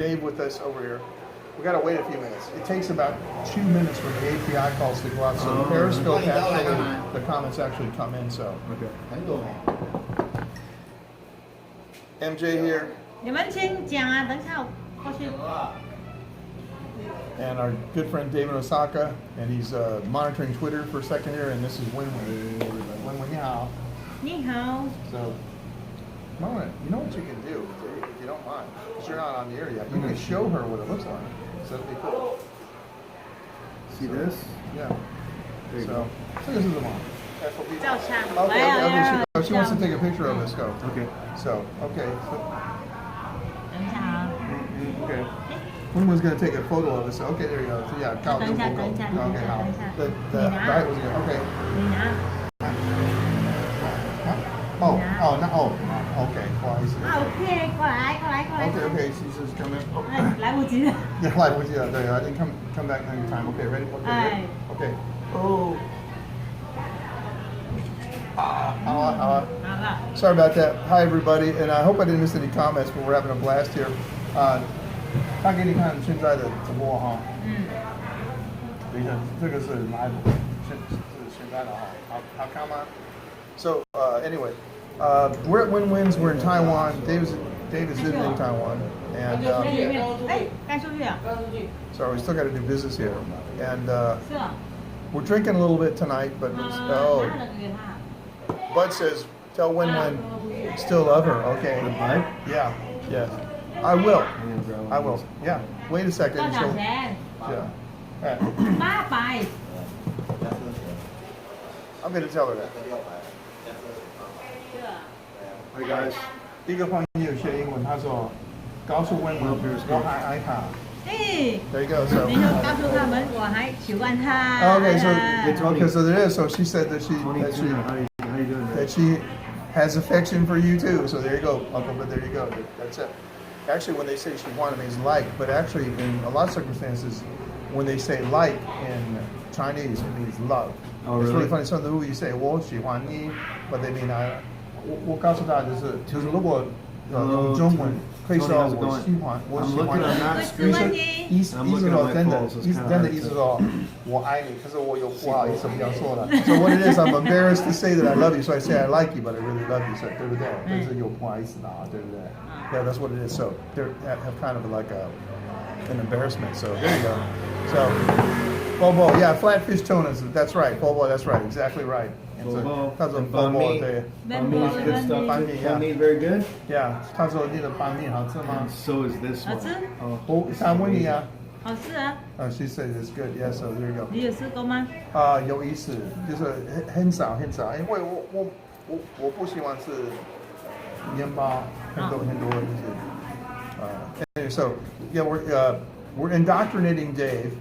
Dave with us over here. We got to wait a few minutes. It takes about 2 minutes for the API calls to go out. So Periscope actually, the comments actually come in. So MJ here. 你们请讲啊，等一下我过去。 And our good friend David Osaka, and he's monitoring Twitter for a second here. And this is Wenwen. Wenwen, yeah. 你好。 So, you know what you can do, Dave, if you don't mind, because you're not on the air yet. You can show her what it looks like. So that'd be cool. See this? Yeah. There you So, go. so this is the mom. Okay, she wants to take a picture of us. Go. Okay. So, okay. So, 等一下啊。 okay. Wenwen's going to take a photo of us. Okay, there you go. So, yeah, Kyle,等一下， go. 等一下， Okay, how? 等一下。 The height was good. Okay. 你拿。 Oh, okay. Well, OK，过来。 Okay, she's just coming. 来不及了。 Yeah, 来不及了. There you go. I didn't come back on your time. Okay, ready? Okay, ready? Okay. Oh. 好啊。 好了。 Sorry about that. Hi, everybody, and I hope I didn't miss any comments, but we're having a blast here. 他给你看现在的直播哈。等一下，这个是 live， 是现在的哈。好看吗？ So anyway, we're at Wenwen's. We're in Taiwan. David's living in Taiwan, and so we still got to do business here. And we're drinking a little bit tonight, but Bud says, tell Wenwen still love her. Okay. Bud? Yeah. Yes. I will. Yeah. Wait a second. Yeah. I'm going to tell her that. Hi guys. 一个朋友学英文，他说告诉温文我还爱他。There you go. So. 你就告诉他们我还喜欢他。 Okay, so there is. So she said that How you doing? that she has affection for you too. So there you go, Uncle. But there you go. That's it. Actually, when they say she wanted me, it's like. But actually, in a lot of circumstances, when they say like in Chinese, it means love. Oh, It's really? really funny. So the you say 我喜欢你 but they mean 我告诉他就是如果用中文可以说我喜欢你，意思说真的意思说我爱你，可是我有不好意思不要说了。So what it is, I'm embarrassed to say that I love you, so I say I like you, but I really love you. So 对不对？但是有不好意思的啊，对不对？ Yeah, that's what it is. So they have kind of like an embarrassment. So there you go. So Bobo, yeah, flatfish tunas. That's right, Bobo. That's right, exactly right. Bobo, Bobo, banh mi, very good. Yeah, 他说你的拌面好吃吗？ So is this 好 one. 吃。想问你啊。 好吃啊。 She said it's good. Yeah, so there you go. 你有试过吗？有意思，就是很少，因为我不喜欢吃面包，很多就是。So yeah, we're indoctrinating Dave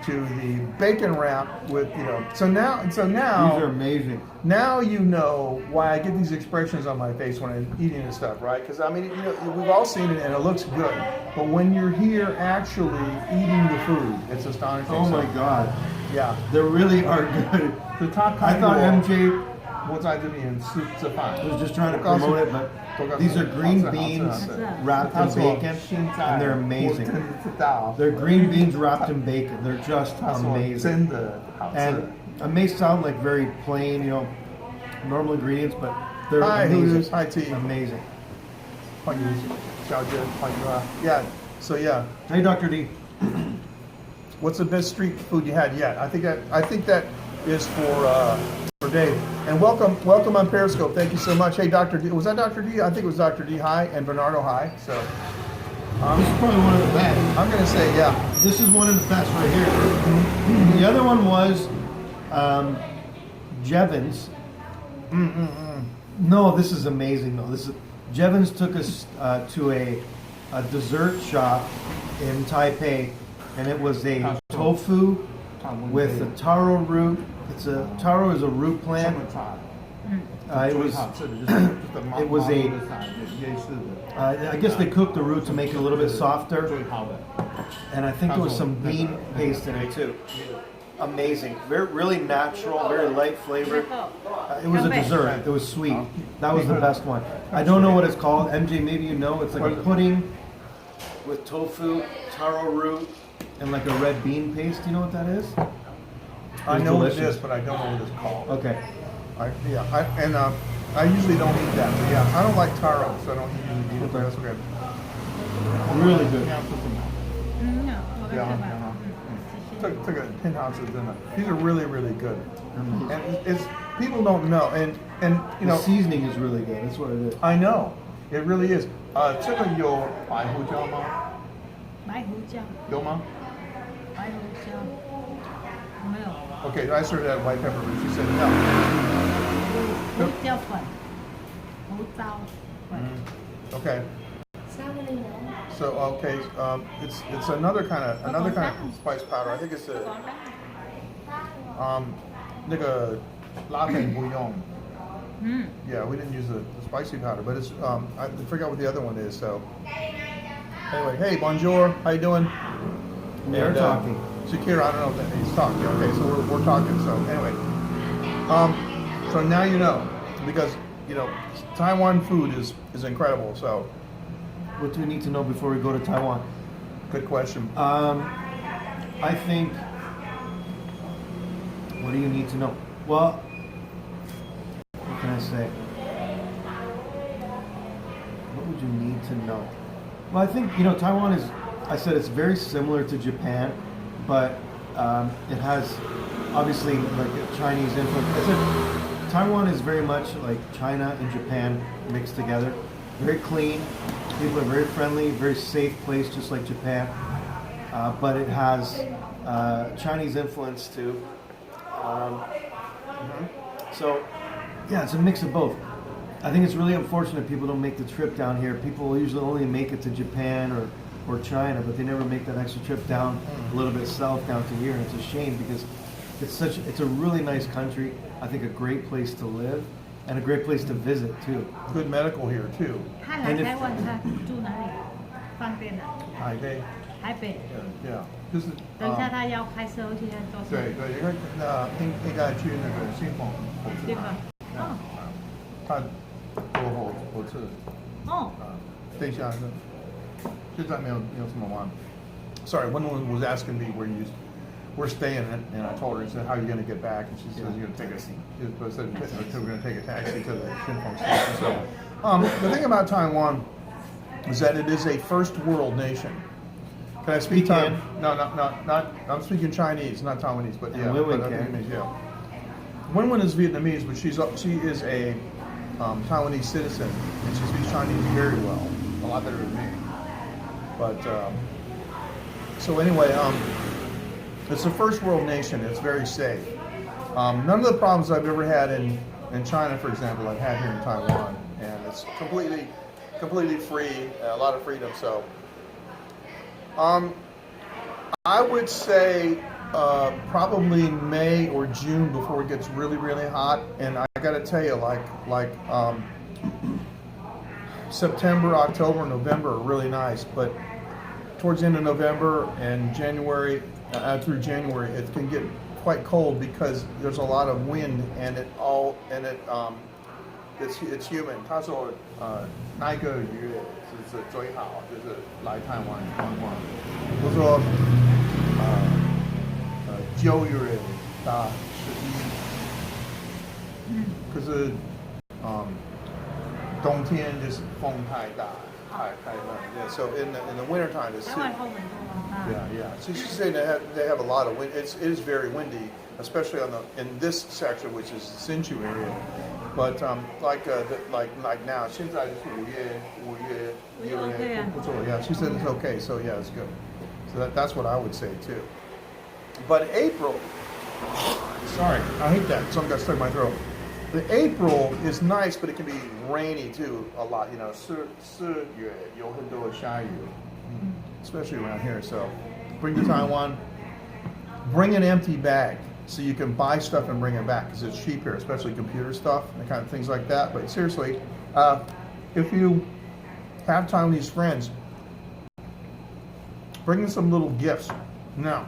to the bacon wrap with So now These are amazing. Now you know why I get these expressions on my face when I'm eating this stuff, right? Because I mean, we've all seen it and it looks good, but when you're here actually eating the food, it's astonishing. Oh my God. Yeah, They really are good. I thought MJ 我在这边吃饭 was just trying to promote it, but these are green beans wrapped in bacon, and they're amazing. They're green beans wrapped in bacon. They're just amazing. And it may sound like very plain, normal ingredients, but they're amazing. Hi, T. Amazing. 欢迎小姐，欢迎啊。Yeah. So yeah. Hey, Dr. D. What's the best street food you had yet? I think that is for Dave. And welcome on Periscope. Thank you so much. Hey, Dr. D. Was that Dr. D? I think it was Dr. D. Hi, and Bernardo Hi. So This is probably one of the best. I'm going to say, yeah. This is one of the best right here. The other one was Jevons. No, this is amazing though. Jevons took us to a dessert shop in Taipei, and it was a tofu with a taro root. Taro is a root plant. It was I guess they cooked the root to make it a little bit softer, and I think there was some bean paste in it too. Amazing, really natural, very light flavor. It was a dessert. It was sweet. That was the best one. I don't know what it's called. MJ, maybe you know. It's like a pudding with tofu, taro root, and like a red bean paste. Do you know what that is? I know what it delicious. is, but I don't know what it's called. Okay. I usually don't eat that. But yeah, I don't like taro, so I don't usually eat it. But that's okay. Really good. Yeah, put some- 我跟 Yeah, 你 yeah. 说， Took a 10 ounces in it. These are really, really good. Mhm. And it's people don't know, and you The know, seasoning is really good. That's what it is. I know it really is. 这个有白胡椒吗？白胡椒，有吗？白胡椒，没有， Okay, I started at white pepper, but she said no. 胡椒粉，胡椒粉。 Okay. So okay, it's another kind of spice powder. I think it's a 那个拉粉不用。Yeah, we didn't use the spicy powder, but it's I forgot what the other one is. So anyway, hey, bonjour, how you doing? They're talking. Shakira, I don't know if that he's talking. Okay, so we're talking. So anyway, so now you know, because you know Taiwan food is incredible. So What do we need to know before we go to Taiwan? good question. I think. What do you need to know? Well, what can I say? What would you need to know? Well, I think Taiwan is. I said it's very similar to Japan, but it has obviously like a Chinese influence. I said Taiwan is very much like China and Japan mixed together. Very clean. People are very friendly. Very safe place, just like Japan. But it has Chinese influence too. So, yeah, it's a mix of both. I think it's really unfortunate people don't make the trip down here. People usually only make it to Japan or China, but they never make that extra trip down a little bit south down to here, and it's a shame because it's a really nice country. I think a great place to live and a great place to visit too. Good medical here too. 他来台湾，他住哪里？方便的，海北台北。 ，Yeah，就是。等一下他要开车去多少？对对，应该去那个新丰火车对吧站。他坐火车。哦，等一下，现在没有什么玩。Sorry, one was asking me where we're staying, and I told her, I said, how are you going to get back? And she says, you're going to take I said, we're going to take a taxi to the Shinfeng station. So, the thing about Taiwan is that it is a first world nation. Can I speak Taiwan? No, not. I'm speaking Chinese, not Taiwanese, but yeah. Wenwen but can. Vietnamese, yeah. Wenwen is Vietnamese, but she is a Taiwanese citizen, and she speaks Chinese very well, a lot better than me. But so anyway, it's a first world nation. It's very safe. None of the problems I've ever had in China, for example, I've had here in Taiwan, and it's completely free, a lot of freedom. So, I would say probably May or June before it gets really, really hot. And I got to tell you, like September, October, November are really nice, but towards the end of November and January through January, it can get quite cold because there's a lot of wind and it's humid. 他说那一个月是最好，就是来台湾观光。我说9月到11，可是冬天就是风太大。Yeah, so in the wintertime it's 台湾风很多啊。 yeah. So she's saying they have a lot of wind. It is very windy, especially in this section, which is the Hsinchu area. But like now, 现在就是5月不错. Yeah, she said it's okay. So yeah, it's good. So that's what I would say too. But April, sorry, I hate that. Something got stuck in my throat. The April is nice, but it can be rainy too a lot. You know, 4月有很多下雨, especially around here. So, bring to Taiwan. Bring an empty bag so you can buy stuff and bring it back because it's cheap here, especially computer stuff and kind of things like that. But seriously, if you have Taiwanese friends, bring them some little gifts. Now,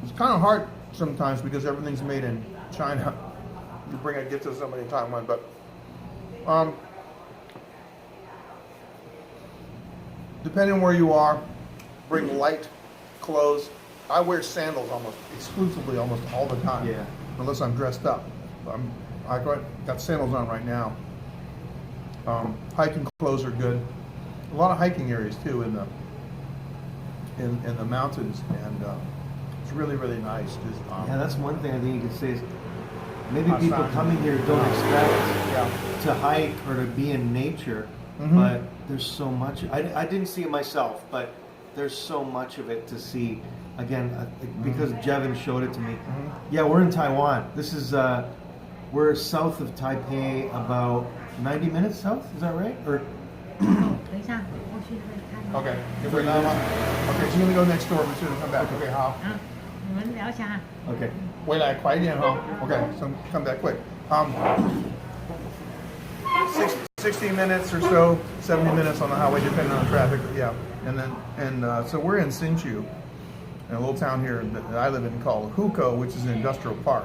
it's kind of hard sometimes because everything's made in China. You bring a gift to somebody in Taiwan, but depending on where you are, bring light clothes. I wear sandals almost exclusively, almost all the time. Yeah. Unless I'm dressed up. I got sandals on right now. Hiking clothes are good. A lot of hiking areas too in the mountains, and it's really nice. Just, yeah, that's one thing I think you could say is maybe people Sound. coming here don't expect Yeah. to hike or to be in nature, Mhm. but there's so much. I didn't see it myself, but there's so much of it to see. Again, because Jevin showed it to me. Yeah, we're in Taiwan. This is we're south of Taipei, about 90 minutes south. Is that right? Or 等一下，我去看。 Okay. If we're not, okay, she's gonna go next door, but she's gonna come back. Okay, 好。你们聊一下哈。 okay. 回来快一点哈。Okay, so come back quick. 60 minutes or so, 70 minutes on the highway, depending on the traffic. Yeah, and so we're in Hsinchu, in a little town here that I live in called Hukou, which is an industrial park.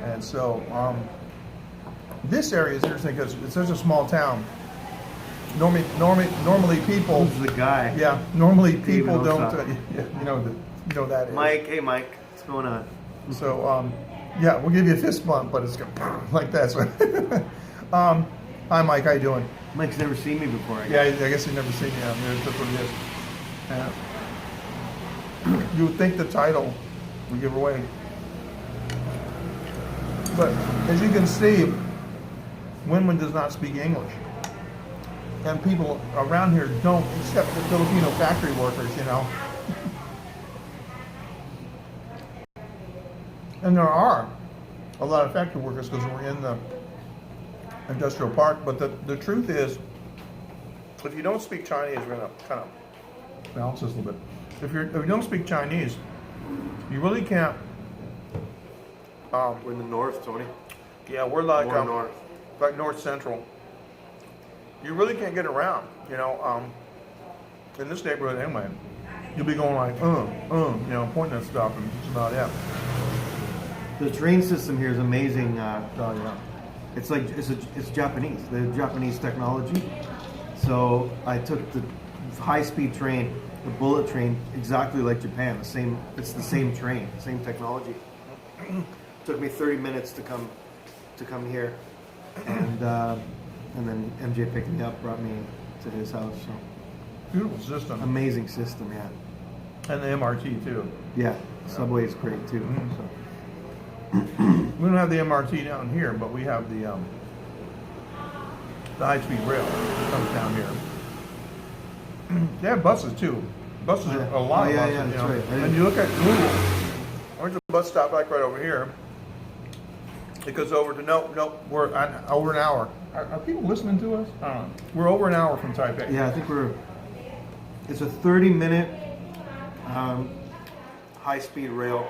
And so this area is interesting because it's such a small town. Normally people. Who's the guy? Yeah, normally people David don't. Osaka. You know that is. Mike, hey Mike, what's going on? So yeah, we'll give you a fist bump, but it's like that. So, hi Mike, how you doing? Mike's never seen me before. Yeah, I guess you've never seen me. That's what it is. You would think the title would give away. But as you can see, Wenwen does not speak English. And people around here don't, except the Filipino factory workers, you know. And there are a lot of factory workers because we're in the industrial park. But the truth is, if you don't speak Chinese, we're going to kind of balance this a little bit. If you don't speak Chinese, you really can't. We're in the north, Tony. Yeah, we're like More north. like north central. You really can't get around, you know. In this neighborhood anyway, you'll be going like, you know, pointing at stuff, and that's about it. The train system here is amazing. Oh yeah. It's like it's Japanese, the Japanese technology. So I took the high-speed train, the bullet train, exactly like Japan. It's the same train, same technology. Took me 30 minutes to come here, and then MJ picked me up, brought me to his house. So Beautiful system. amazing system, yeah. And the MRT too. Yeah, subway is great too. Mhm. So. We don't have the MRT down here, but we have the high-speed rail that comes down here. They have buses too. Buses are a lot of buses, yeah, you that's know. right. And you look at Google. There's a bus stop like right over here. It goes over to we're over an hour. Are people listening to us? I don't know. We're over an hour from Taipei. Yeah, I think it's a 30-minute high-speed rail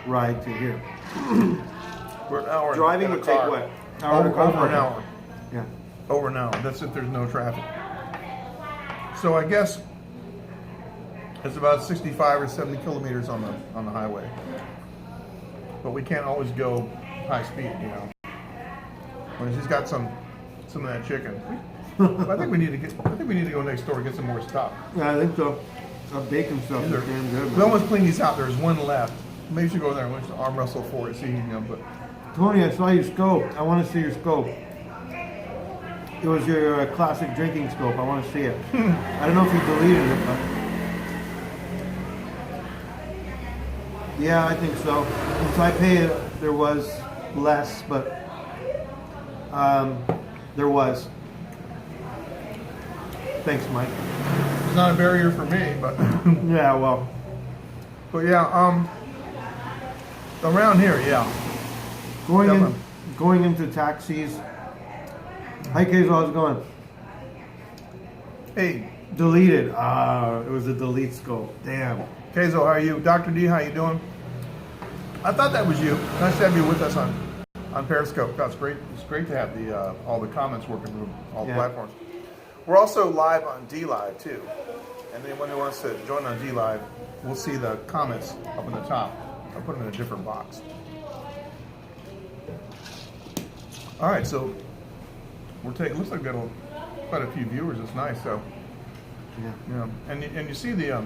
ride to here. We're an hour. Driving in a would take car. what? Over an hour. Yeah. Over an hour. That's if there's no traffic. So I guess it's about 65 or 70 kilometers on the highway. But we can't always go high speed, you know. When she's got some of that chicken. I think we need to go next door and get some more stuff. Yeah, I think so. That bacon stuff is damn good. We almost cleaned these out. There's one left. Maybe you should go there and let's arm wrestle for it. See, you know, but Tony, I saw your scope. I want to see your scope. It was your classic drinking scope. I want to see it. I don't know if you deleted it, but yeah, I think so. In Taipei, there was less, but there was. Thanks, Mike. it's not a barrier for me. But Yeah, well, but yeah, around here, yeah. going into taxis. Hi, Keizo, how's it going? Hey, Deleted. It was a delete scope. Damn. Keizo, how are you? Dr. D, how you doing? I thought that was you. Nice to have you with us on Periscope. That's great. It's great to have the all the comments working from all the platforms. We're also live on D Live too, and anyone who wants to join on D Live, we'll see the comments up in the top. I'll put them in a different box. All right, so we're taking. Looks like we've got quite a few viewers. It's nice. So Yeah. You know, and you see the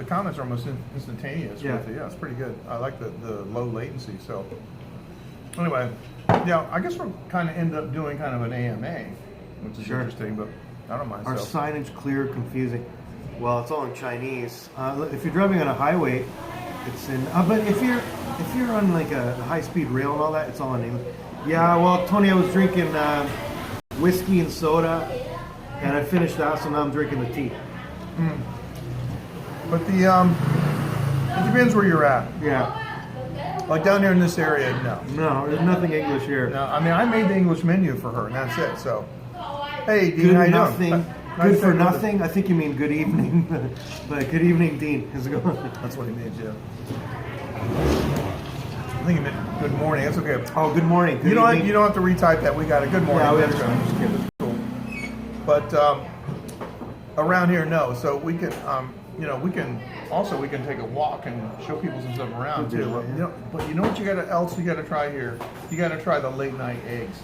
comments are almost instantaneous. Yeah. With it. Yeah, it's pretty good. I like the low latency. So anyway, yeah, I guess we'll kind of end up doing kind of an AMA, which is interesting, but I don't mind. Our signage clear, confusing. Well, it's all in Chinese. If you're driving on a highway, it's in. But if you're on like a high-speed rail and all that, it's all in English. Yeah. Well, Tony, I was drinking whiskey and soda, and I finished that, so now I'm drinking the tea. Mm. But it depends where you're at. Yeah. Like down here in this area, no. No, there's nothing English here. No, I mean I made the English menu for her, and that's it. So, hey, Dean, Good how you nothing. doing? Good for nothing. I think you mean good evening. But good evening, Dean. How's it going? That's what he means, yeah. I think he meant good morning. That's okay. Oh, good morning. Good you don't evening. You don't have to retype that. We got it. Good morning. Yeah, we That's understand. good. That's cool. But around here, no. So we can, we can take a walk and show people some stuff around too. Yeah. You know, but you know what you got to try here? You got to try the late night eggs.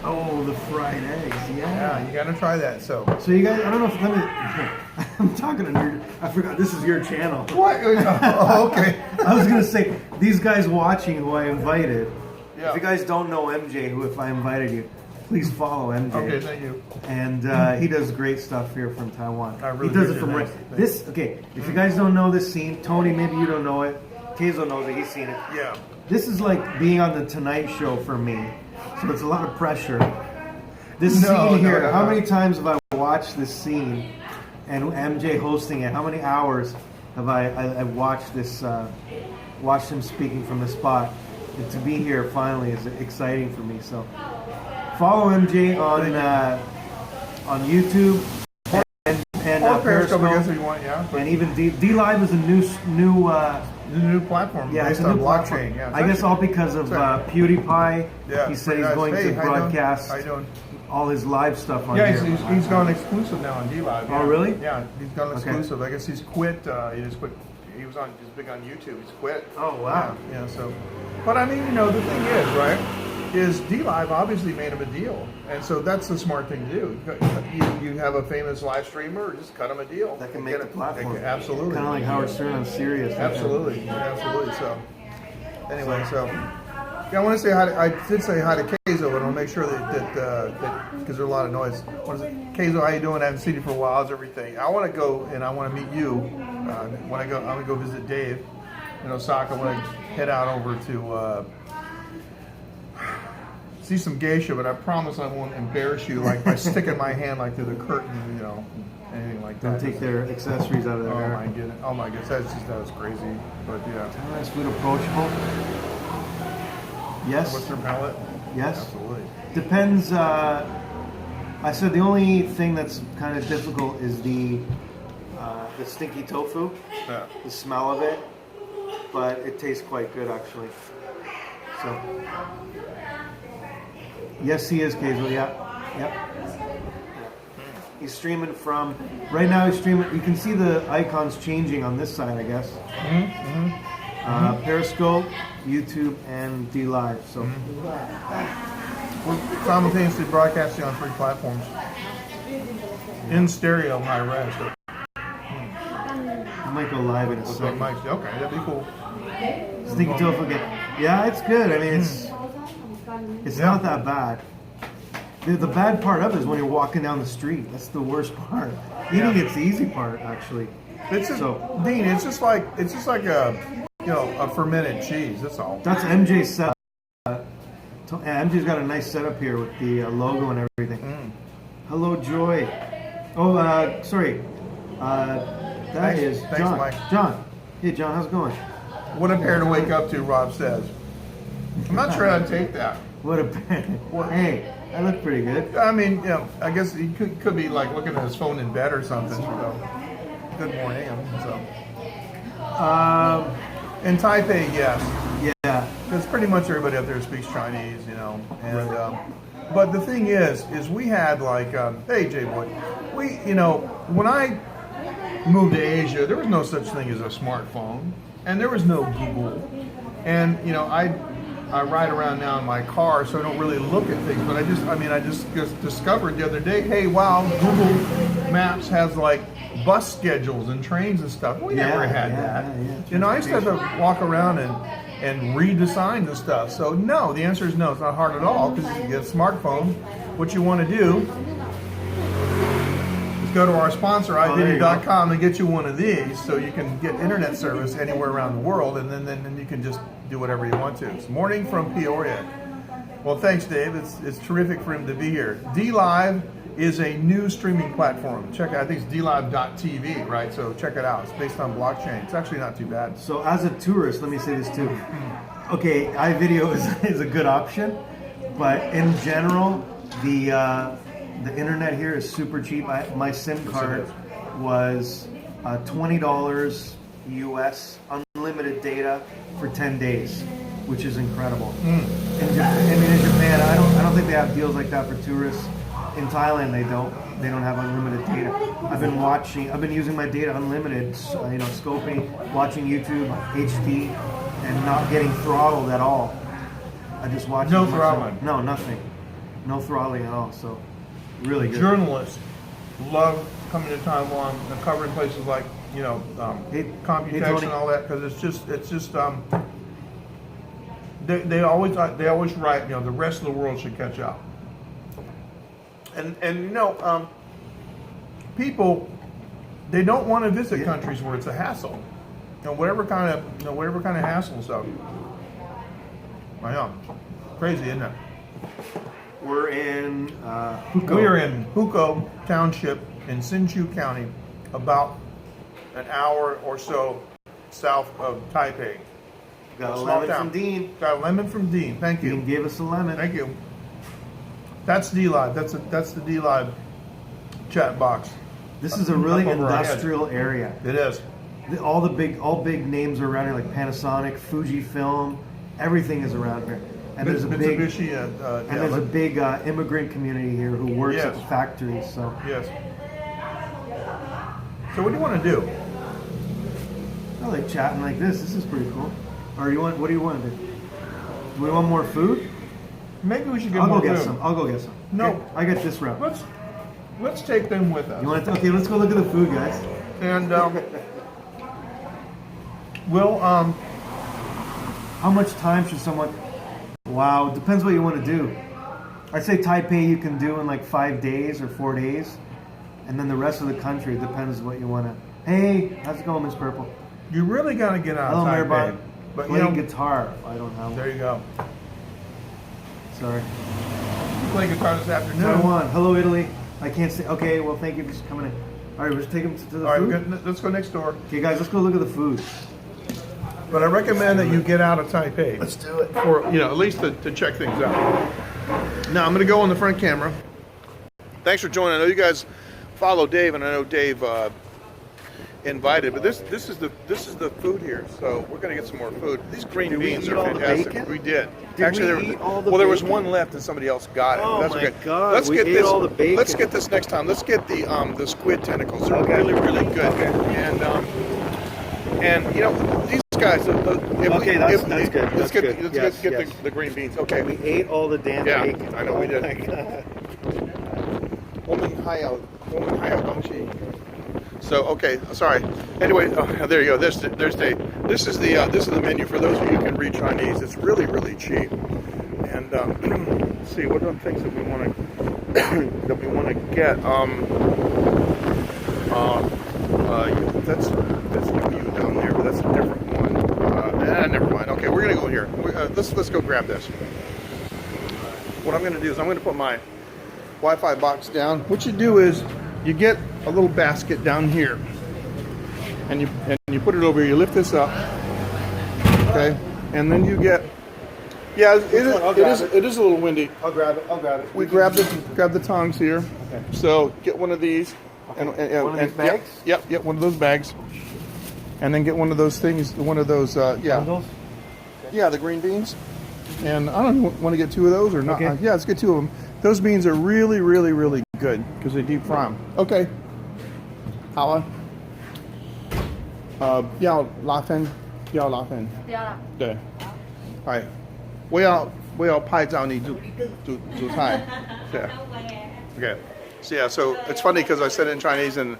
Oh, the fried eggs. Yeah, you got to try that. So you guys, I don't know if let me. I'm talking to your. I forgot this is your channel. What? Oh, okay. I was gonna say these guys watching who I invited. Yeah. If you guys don't know MJ, if I invited you, please follow MJ. Okay, thank you. And he does great stuff here from Taiwan. I really he does it appreciate from it. right. Thanks. This okay. If you guys don't know this scene, Tony, maybe you don't know it. Keizo knows it. He's seen it. Yeah. This is like being on the Tonight Show for me. So it's a lot of pressure. This scene here. No. How many times have I watched this scene and MJ hosting it? How many hours have I watched this? Watched him speaking from the spot. And to be here finally is exciting for me. So follow MJ on YouTube and Periscope, I guess, if Periscope, you want, yeah. and even D Live is a The new platform yeah, based it's a on new blockchain. platform. Yeah, it's I guess actually- all because of PewDiePie. Yeah, He said pretty he's nice. going Hey, to how you doing? broadcast How you doing? all his live stuff on Yeah, here. he's gone exclusive now on D-Live. Oh, yeah. really? Yeah, he's gone Okay. exclusive. I guess he's quit. He just quit. He's big on YouTube. He's quit. Oh, wow. Yeah. So, but I mean, the thing is, right? Is D-Live obviously made him a deal, and so that's the smart thing to do. You have a famous live streamer, just cut him a deal. That can and make get the platform. Absolutely. Kind of like Howard Stern on Sirius. Absolutely. So, anyway, so. Yeah, I want to say hi. I did say hi to Keizo, and I'll make sure that because there's a lot of noise. What is it? Keizo, how you doing? I haven't seen you for a while. How's everything? I want to go and I want to meet you. When I go, I'm gonna go visit Dave in Osaka. I want to head out over to see some geisha, but I promise I won't embarrass you like by sticking my hand like through the curtain, anything like Don't that. take their accessories out of their hair. Oh my goodness, that was crazy. But yeah. Taiwan's food approachable. Yes. What's their palate? Yes. Absolutely. Depends. I said the only thing that's kind of difficult is the stinky tofu, Yeah. the smell of it, but it tastes quite good actually. So, yes, he is Keizo. Yeah, yep. He's streaming from right now. He's streaming. You can see the icons changing on this side, I guess. Periscope, YouTube, and D Live. So. We're simultaneously broadcasting on 3 platforms. In stereo, high res. So, I might go live in a second. okay, that'd be cool. Stinky tofu again. Yeah, it's good. I mean, it's not that bad. The bad part of it is when you're walking down the street. That's the worst part. Eating it's the easy part, actually. It's just, Dean. It's just like a fermented cheese. That's all. That's MJ's setup. MJ's got a nice setup here with the logo and everything. Hello, Joy. Oh, sorry. That is Thanks, John. Mike. John. Hey, John. How's it going? What a pair to wake up to, Rob says. I'm not sure I'd take that. What a hey, that looked pretty good. I mean, I guess he could be like looking at his phone in bed or something. So, good morning. So, in Taipei, yes. Yeah. Because pretty much everybody up there speaks Chinese, And but the thing is we had like, hey, J-Boy, when I moved to Asia, there was no such thing as a smartphone, and there was no Google, and I ride around now in my car, so I don't really look at things. But I just discovered the other day, hey, wow, Google Maps has like bus schedules and trains and stuff. We never had that. You know, I used to have to walk around and read the signs and stuff. So no, the answer is no. It's not hard at all because you get a smartphone. What you want to do is go to our sponsor, iVideo.com, and get you one of these so you can get internet service anywhere around the world, and then you can just do whatever you want to. It's Morning from Peoria. Well, thanks, Dave. It's terrific for him to be here. DLive is a new streaming platform. Check it out. I think it's dlive.tv, right? So check it out. It's based on blockchain. It's actually not too bad. So as a tourist, let me say this too. Okay, iVideo is a good option, but in general, the internet here is super cheap. My SIM card was $20 US, unlimited data for 10 days, which is incredible. In Japan, I don't think they have deals like that for tourists. In Thailand, they don't have unlimited data. I've been using my data unlimited, scoping, watching YouTube HD, and not getting throttled at all. I just watch. No throttling. No, nothing. No throttling at all. So, really good. Journalists love coming to Taiwan and covering places like computation and all that, because it's just they always write, the rest of the world should catch up. And people, they don't want to visit countries where it's a hassle. Whatever kind of hassle. So I know, crazy, isn't it? We're in Hukou. We are in Hukou Township in Hsinchu County, about an hour or so south of Taipei. Got a lemon from Dean. Got a lemon from Dean. Thank you. Dean gave us a lemon. Thank you. That's DLive. That's the DLive chat box. This is a really industrial area. It is. All big names are around here, like Panasonic, Fujifilm. Everything is around here. And there's a big immigrant community here who works at the factories. So yes. So what do you want to do? I like chatting like this. This is pretty cool. Or what do you want to do? Do we want more food? Maybe we should get I'll more go get food. some. I'll go get some. No, okay, I get this route. Let's take them with us. You want to? Okay, let's go look at the food, guys. And we'll how much time should someone? Wow, it depends what you want to do. I'd say Taipei you can do in like 5 days or 4 days, and then the rest of the country depends what you want to. Hey, how's it going, Miss Purple? You really got to get out of Taipei. Hello, but playing guitar. I don't have. There you go. Sorry. You play guitar this afternoon. Taiwan. Hello, Italy. I can't say. Okay, well, thank you for coming in. All right, let's take them to the food. All right, let's go next door. Okay, guys, let's go look at the food. But I recommend that you get out of Taipei. Let's do it. For at least to check things out. Now I'm going to go on the front camera. Thanks for joining. I know you guys follow Dave, and I know Dave invited, but this is the food here. So we're going to get some more food. These green beans are fantastic. We did. Actually, there was one left, and somebody else got it. Oh That's my okay. God! Let's get ate this. all the bacon. Let's get this next time. Let's get the squid tentacles. They're really good. Okay. And these guys. That's good. Let's get the green beans. Okay. We ate all the damn bacon. I know we did. My God. So okay, sorry. Anyway, there you go. This is the menu for those of you who can read Chinese. It's really cheap. And let's see, what are the things that we want to get? That's you down there, but that's a different one. Never mind. Okay, we're gonna go here. Let's go grab this. What I'm gonna do is I'm gonna put my Wi-Fi box down. What you do is you get a little basket down here, and you put it over here. You lift this up, okay, and then you get. Yeah, it is a little windy. I'll grab it. We grab the tongs here. Okay. So get one of these. Okay. One of these bags? Yep, one of those bags. And then get one of those things, Bundles? Yeah, the green beans. And I don't know, want to get 2 of those or not. Okay. Yeah, let's get 2 of them. Those beans are really good because they deep fry them. Okay. Hao要拉分。不要了。对。All right. 我要拍照你煮菜. Yeah. Okay. So yeah, so it's funny because I said it in Chinese and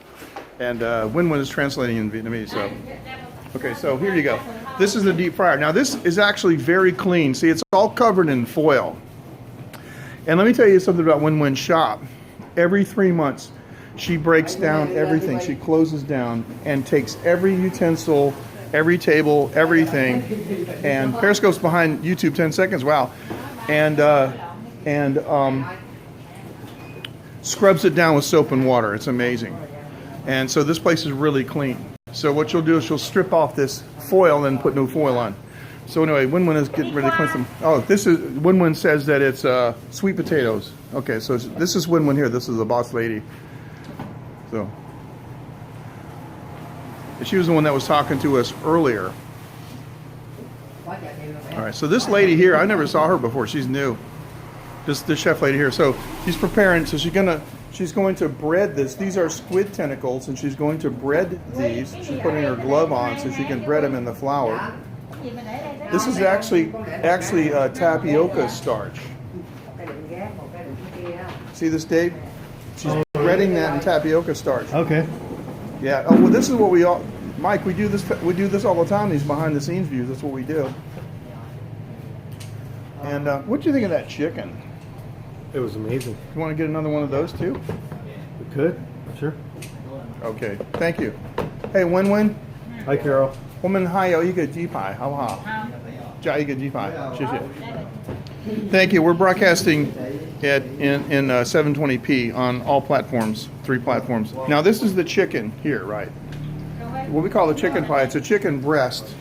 Wenwen is translating in Vietnamese. So okay, so here you go. This is the deep fryer. Now this is actually very clean. See, it's all covered in foil. And let me tell you something about Wenwen's shop. Every 3 months, she breaks down everything. She closes down and takes every utensil, every table, everything, and Periscope's behind YouTube 10 seconds. Wow. And scrubs it down with soap and water. It's amazing. And so this place is really clean. So what you'll do is you'll strip off this foil and put new foil on. So anyway, Wenwen is getting ready to clean some. Oh, this is Wenwen says that it's sweet potatoes. Okay, so this is Wenwen here. This is the boss lady. So she was the one that was talking to us earlier. All right, so this lady here, I never saw her before. She's new. This chef lady here. So she's preparing. So she's going to bread this. These are squid tentacles, and she's going to bread these. She's putting her glove on so she can bread them in the flour. This is actually tapioca starch. See this, Dave? She's breading that in tapioca starch. Okay. Yeah. Oh, well, this is what we all, Mike. We do this all the time. These behind the scenes views. That's what we do. And what do you think of that chicken? It was amazing. You want to get another one of those too? We could. Sure. Okay. Thank you. Hey, Wenwen. Hi, Carol. 我们还有一个鸡排，好不好？加一个鸡排，谢谢。Thank you. We're broadcasting in 720p on all platforms, 3 platforms. Now this is the chicken here, right? What we call the chicken pie. It's a chicken breast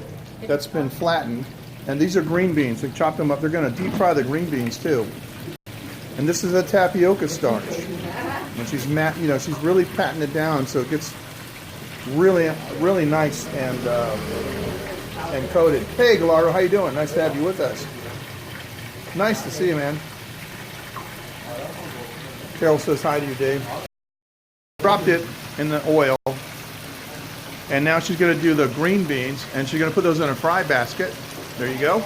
that's been flattened, and these are green beans. They chopped them up. They're going to deep fry the green beans too. And this is a tapioca starch. And she's she's really patting it down so it gets really, really nice and coated. Hey, Gallardo, how you doing? Nice to have you with us. Nice to see you, man. Carol says hi to you, Dave. Dropped it in the oil, and now she's going to do the green beans, and she's going to put those in a fry basket. There you go.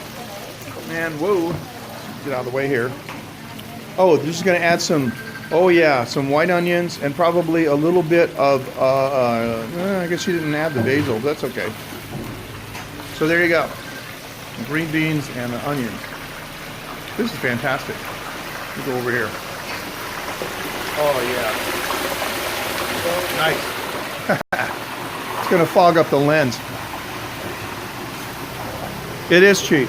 Man, whoa. Get out of the way here. Oh, this is going to add some, oh yeah, some white onions and probably a little bit of, I guess she didn't add the basil, but that's okay. So there you go. Green beans and the onions. This is fantastic. Let's go over here. Oh yeah. Nice. It's going to fog up the lens. It is cheap.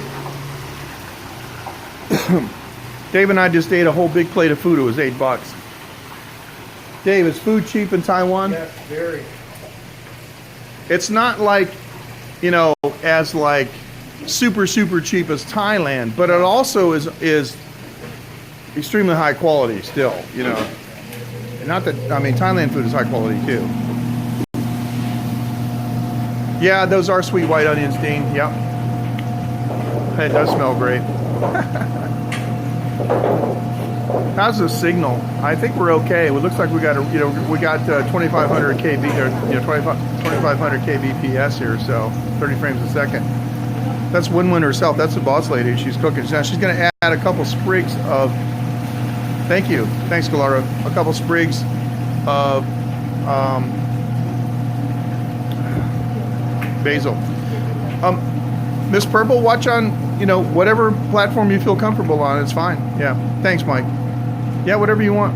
Dave and I just ate a whole big plate of food. It was $8. Dave, is food cheap in Taiwan? Yes, very. It's not like, as like super cheap as Thailand, but it also is extremely high quality still, Not that, Thailand food is high quality too. Yeah, those are sweet white onions, Dean. Yep. It does smell great. How's the signal? I think we're okay. It looks like we got 2,500 kb or 2,500 kbps here, so 30 frames a second. That's Wenwen herself. That's the boss lady. She's cooking. Now she's going to add a couple sprigs of. Thank you. Thanks, Gallardo. A couple sprigs of basil. Miss Purple, watch on, whatever platform you feel comfortable on. It's fine. Yeah. Thanks, Mike. Yeah, whatever you want.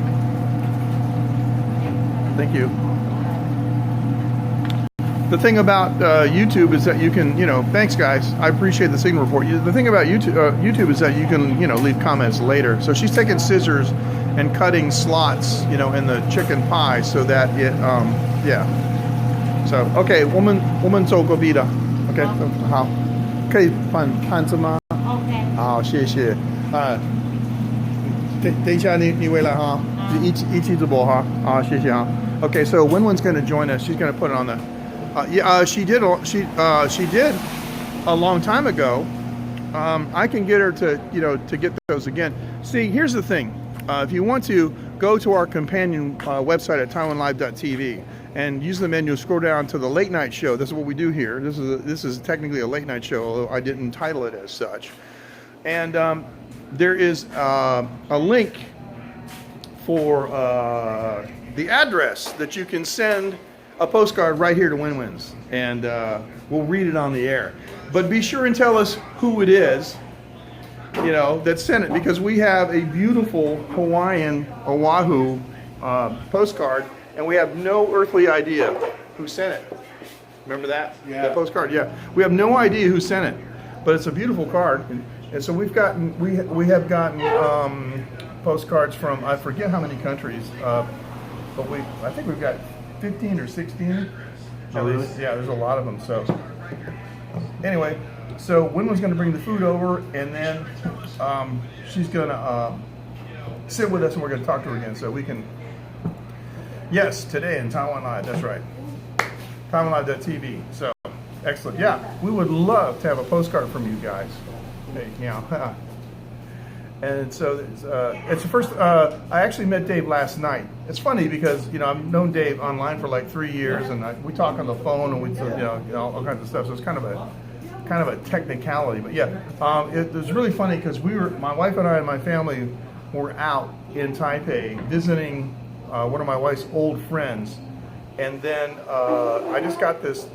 Thank you. The thing about YouTube is that you can, thanks guys. I appreciate the signal report. The thing about YouTube is that you can, leave comments later. So she's taking scissors and cutting slots, in the chicken pie so that it, yeah. So, okay, 我们走过比的 OK， 好，可以盘子吗 OK。好，谢谢。等一下你回来哈，一起直播哈。啊，谢谢啊。Okay, so Wenwen's going to join us. She's going to put it on the. She did a long time ago. I can get her to get those again. See, here's the thing. If you want to go to our companion website at taiwanlive.tv and use the menu, scroll down to the late night show. This is what we do here. This is technically a late night show, although I didn't title it as such. And there is a link for the address that you can send a postcard right here to Wenwen's, and we'll read it on the air. But be sure and tell us who it is, you know, that sent it, because we have a beautiful Hawaiian Oahu postcard, and we have no earthly idea who sent it. Remember that? Yeah. That postcard? Yeah. We have no idea who sent it, but it's a beautiful card. And so we have gotten postcards from, I forget how many countries, but I think we've got 15 or 16. Oh, really? Yeah, there's a lot of them. So anyway, so Wenwen's going to bring the food over, and then she's going to sit with us, and we're going to talk to her again, so we can. Yes, today in Taiwan Live. That's right. TaiwanLive.tv. So excellent. Yeah, we would love to have a postcard from you guys. Hey, yeah. And so it's the first. I actually met Dave last night. It's funny because I've known Dave online for like 3 years, and we talk on the phone, and we all kinds of stuff. So it's kind of a technicality, but yeah, it was really funny because my wife and I and my family were out in Taipei visiting one of my wife's old friends, and then I just got this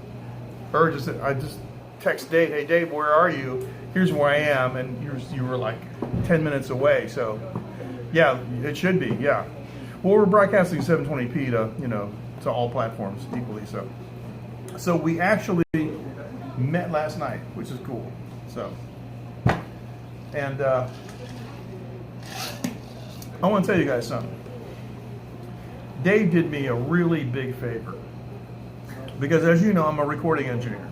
urge. I just text Dave, "Hey Dave, where are you? Here's where I am," and you were like 10 minutes away. So yeah, it should be. Yeah, well, we're broadcasting 720p to all platforms equally. So we actually met last night, which is cool. So, and I want to tell you guys something. Dave did me a really big favor, because as you know, I'm a recording engineer,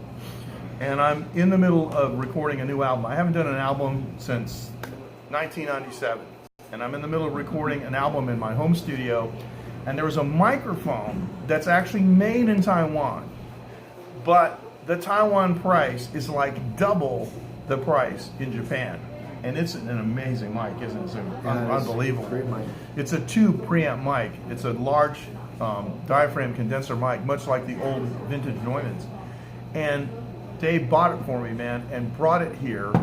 and I'm in the middle of recording a new album. I haven't done an album since 1997, and I'm in the middle of recording an album in my home studio, and there was a microphone that's actually made in Taiwan, but the Taiwan price is like double the price in Japan. And it's an amazing mic, isn't it? It's unbelievable. Great mic. It's a 2 preamp mic. It's a large diaphragm condenser mic, much like the old vintage Neumann's. And Dave bought it for me, man, and brought it here.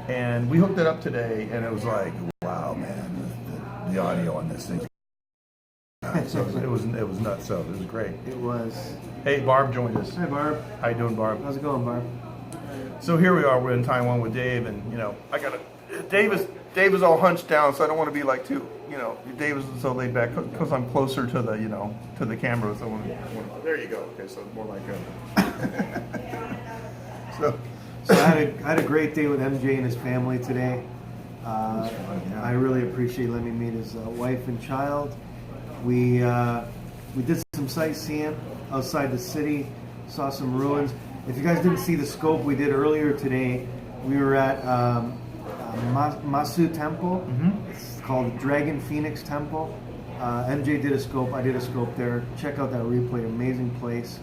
And we hooked it up today, and it was like, wow, man, the audio on this thing. So it was nuts. So it was great. It was. Hey, Barb joined us. Hi, Barb. How you doing, Barb? How's it going, Barb? So here we are. We're in Taiwan with Dave, and Dave is all hunched down, so I don't want to be like too. Dave is so laid back because I'm closer to the camera. So there you go. Okay, so more like So I had a great day with MJ and his family today. I really appreciate letting me meet his wife and child. We did some sightseeing outside the city, saw some ruins. If you guys didn't see the scope we did earlier today, we were at Masu Temple. Mm-hmm. It's called Dragon Phoenix Temple. MJ did a scope, I did a scope there. Check out that replay, amazing place.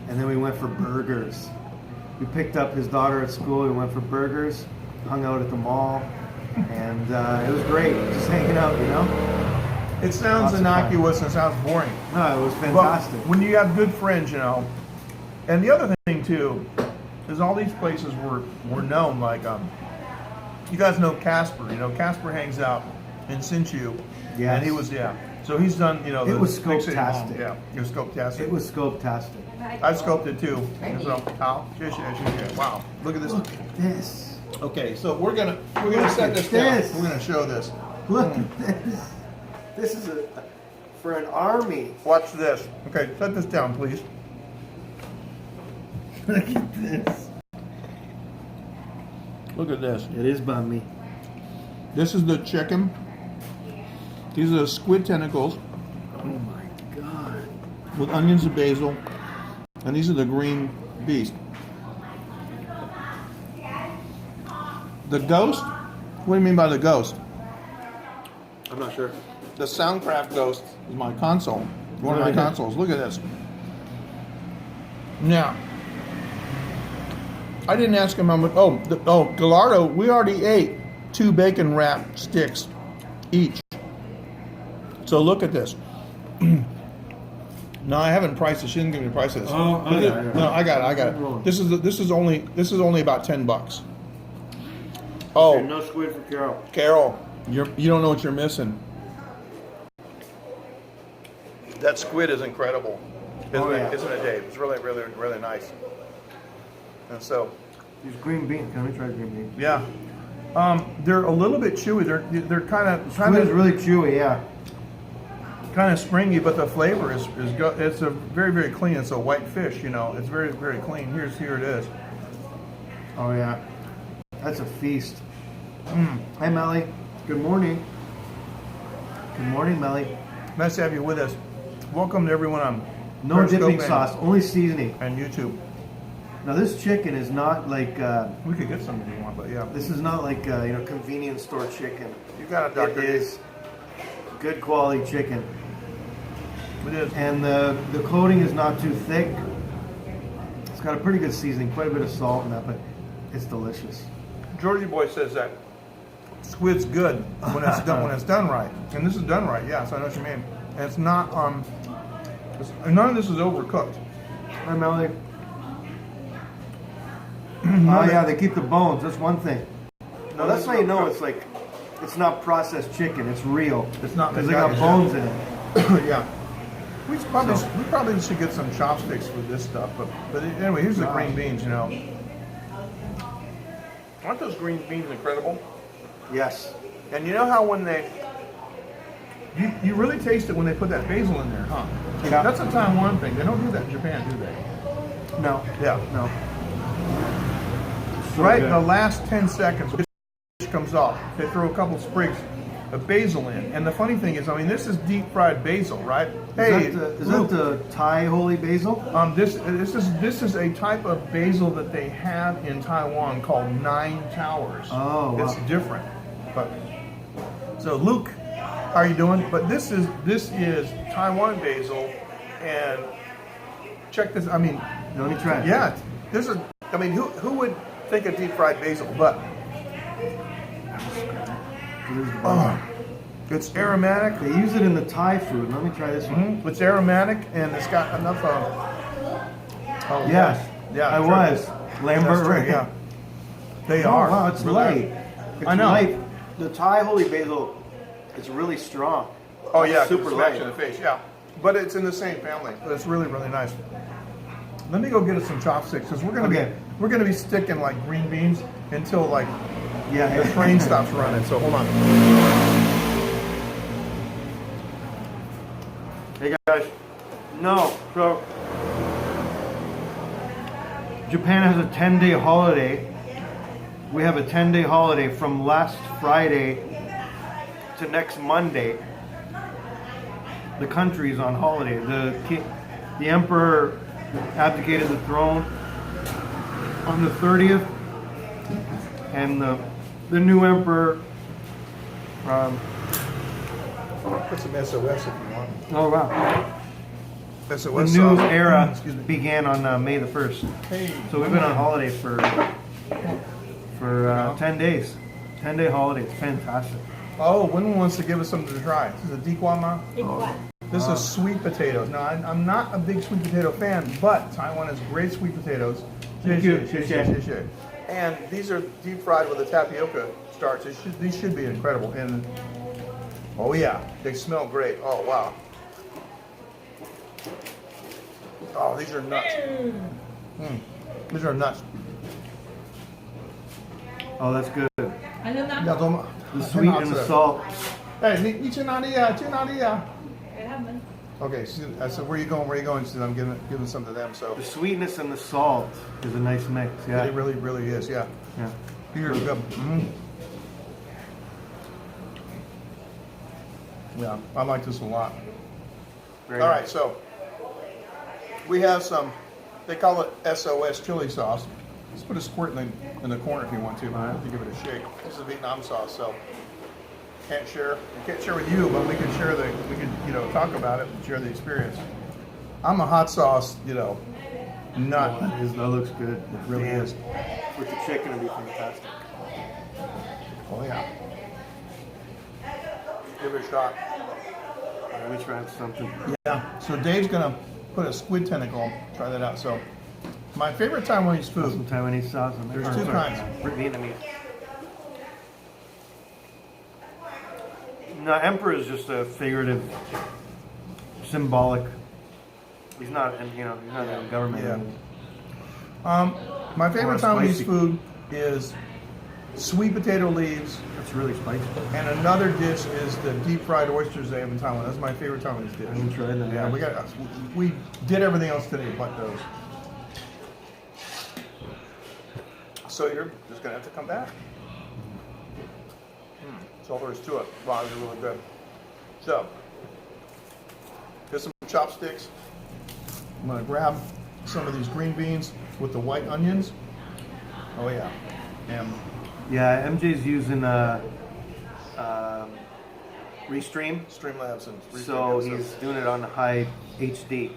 And then we went for burgers. We picked up his daughter at school, we went for burgers, hung out at the mall, and it was great, just hanging out, It sounds innocuous and sounds boring. No, it was fantastic. But when you have good friends, and the other thing too, is all these places were known, like, you guys know Casper, Casper hangs out in Hsinchu. Yes. And he was, so he's done, it was scope-tastic. Yeah, it was scope-tastic. It was scope-tastic. I scoped it too. So, wow, look at this. Look at this. Okay, so we're gonna set this down. We're gonna show this. Look at this. This is for an army. Watch this. Okay, set this down, please. Look at this. Look at this. It is by me. This is the chicken. These are the squid tentacles. Oh my God. With onions and basil. And these are the green beast. The ghost? What do you mean by the ghost? I'm not sure. The Soundcraft Ghost is my console. One of my consoles. Look at this. Now, I didn't ask him how much. Gallardo, we already ate 2 bacon wrap sticks each. So look at this. No, I haven't priced it. She didn't give me the price of this. Oh, no, I got it. This is only about $10. Oh, And no squid for Carol. Carol, you don't know what you're missing. That squid is incredible, isn't it, Dave? It's really, really, really nice. And so, These green beans. Can we try green beans? yeah, they're a little bit chewy. They're kind of Squid is really chewy. Yeah. kind of springy, but the flavor is good. It's a very, very clean. It's a white fish, you know. It's very, very clean. Here it is. Oh yeah. That's a feast. Hi Melly. Good morning. Good morning, Melly. Nice to have you with us. Welcome to everyone on No Periscope dipping sauce, only seasoning. and YouTube. Now this chicken is not like We could get some if you want, but yeah, this is not like convenience store chicken. you got it, It Doctor. is good quality chicken, It is. and the coating is not too thick. It's got a pretty good seasoning, quite a bit of salt in that, but it's delicious. Georgie boy says that squid's good when it's done right, and this is done right. Yeah, so I know what you mean. And it's not none of this is overcooked. Hi Melly. Oh yeah, they keep the bones. That's one thing. No, that's how you know it's like it's not processed chicken. It's real. It's not because they got bones in it. Yeah. We probably should get some chopsticks with this stuff, but anyway, here's the green beans. You know, aren't those green beans incredible? Yes. And you know how when you really taste it when they put that basil in there, huh? Yeah. That's a Taiwan thing. They don't do that in Japan, do they? No. Yeah. No. So Right, good. the last 10 seconds, the fish comes off. They throw a couple sprigs of basil in, and the funny thing is, I mean, this is deep fried basil, right? Is that the Thai holy basil? This is a type of basil that they have in Taiwan called Nine Towers. Oh, wow. It's different. But so Luke, how are you doing? But this is Taiwan basil, and check this. I mean, Let me try it. yeah, this is. I mean, who would think of deep fried basil? But it's aromatic. They use it in the Thai food. Let me try this one. It's aromatic, and it's got enough. Yes. Yeah, I sure. was. Lambert, That's true, right? yeah. They Oh, are. wow, it's Really. light. It's I know. light. The Thai holy basil is really strong. Oh yeah, Super super light. in the face. Yeah, but it's in the same family. But it's really, really nice. Let me go get us some chopsticks because we're gonna be sticking like green beans until like the train stops running. So hold on. Hey guys. No. So Japan has a 10-day holiday. We have a 10-day holiday from last Friday to next Monday. The country's on holiday. The emperor abdicated the throne on the 30th, and the new emperor. Put some SOS if you want. Oh wow! SOS. The new sauce. era Excuse me. began on May the 1st. Hey. So we've been on holiday for 10 days. 10-day holiday. It's fantastic. Oh, Wenwen wants to give us something to try. This is a dikwama. Equal. This is sweet potatoes. Now, I'm not a big sweet potato fan, but Taiwan has great sweet potatoes. Thank you. And these are deep fried with a tapioca starch. These should be incredible. And oh yeah, they smell great. Oh wow. Oh, these are nuts. These are nuts. Oh, that's good. Ano na? The sweet and the salt. Hey, ni chinaria. Kailangan. Okay, I said, where you going? Where you going? She said, I'm giving some to them. So The sweetness and the salt is a nice mix. Yeah. it really, really is. Yeah. Yeah. Here we go. Yeah, I like this a lot. Very All nice. right, so we have some. They call it SOS chili sauce. Just put a squirt in the corner if you want to. All right. To give it a shake. This is Vietnam sauce, so can't share with you, but we can talk about it and share the experience. I'm a hot sauce, nut. That looks good. It really is. With the chicken, it'd be fantastic. Oh yeah. Give it a shot. Let me try something. Yeah. So Dave's gonna put a squid tentacle. Try that out. So my favorite Taiwanese Some food. Taiwanese sauce in there. There's Oh, two sorry. kinds. Vietnamese. No, emperor is just a figurative, symbolic. He's not, he's not in government. Yeah. My favorite Taiwanese spicy. food is sweet potato leaves, It's really spicy. and another dish is the deep fried oysters they have in Taiwan. That's my favorite Taiwanese dish. I haven't tried that. Yeah, we did everything else today but those. So you're just gonna have to come back. That's all there is to it. Wow, they're really good. So, here's some chopsticks. I'm gonna grab some of these green beans with the white onions. Oh yeah, and Yeah, MJ's using Restream, Streamlabs and so he's doing it on high HD,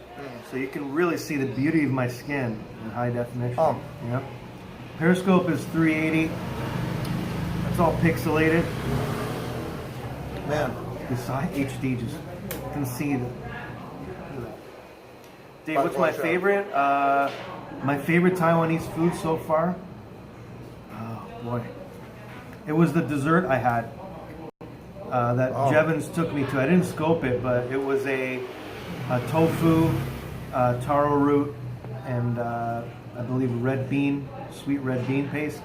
so you can really see the beauty of my skin in high definition. Oh. Yeah. Periscope is 380. It's all pixelated. man. This high HD just you can see the. Dave, what's my Watch out. favorite? My favorite Taiwanese food so far? Oh boy, it was the dessert I had that Jevons took me to. I didn't scope it, but it was a tofu, taro root, and I believe sweet red bean paste.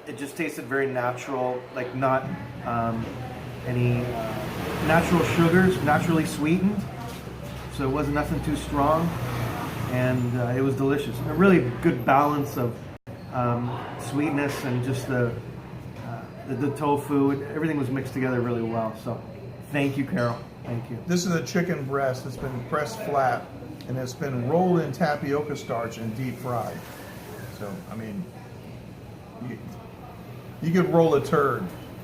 It just tasted very natural, like not any natural sugars, naturally sweetened. So it wasn't nothing too strong, and it was delicious. A really good balance of sweetness and just the tofu. Everything was mixed together really well. So thank you, Carol. Thank you. This is a chicken breast that's been pressed flat and it's been rolled in tapioca starch and deep fried. So, I mean, you could roll a turd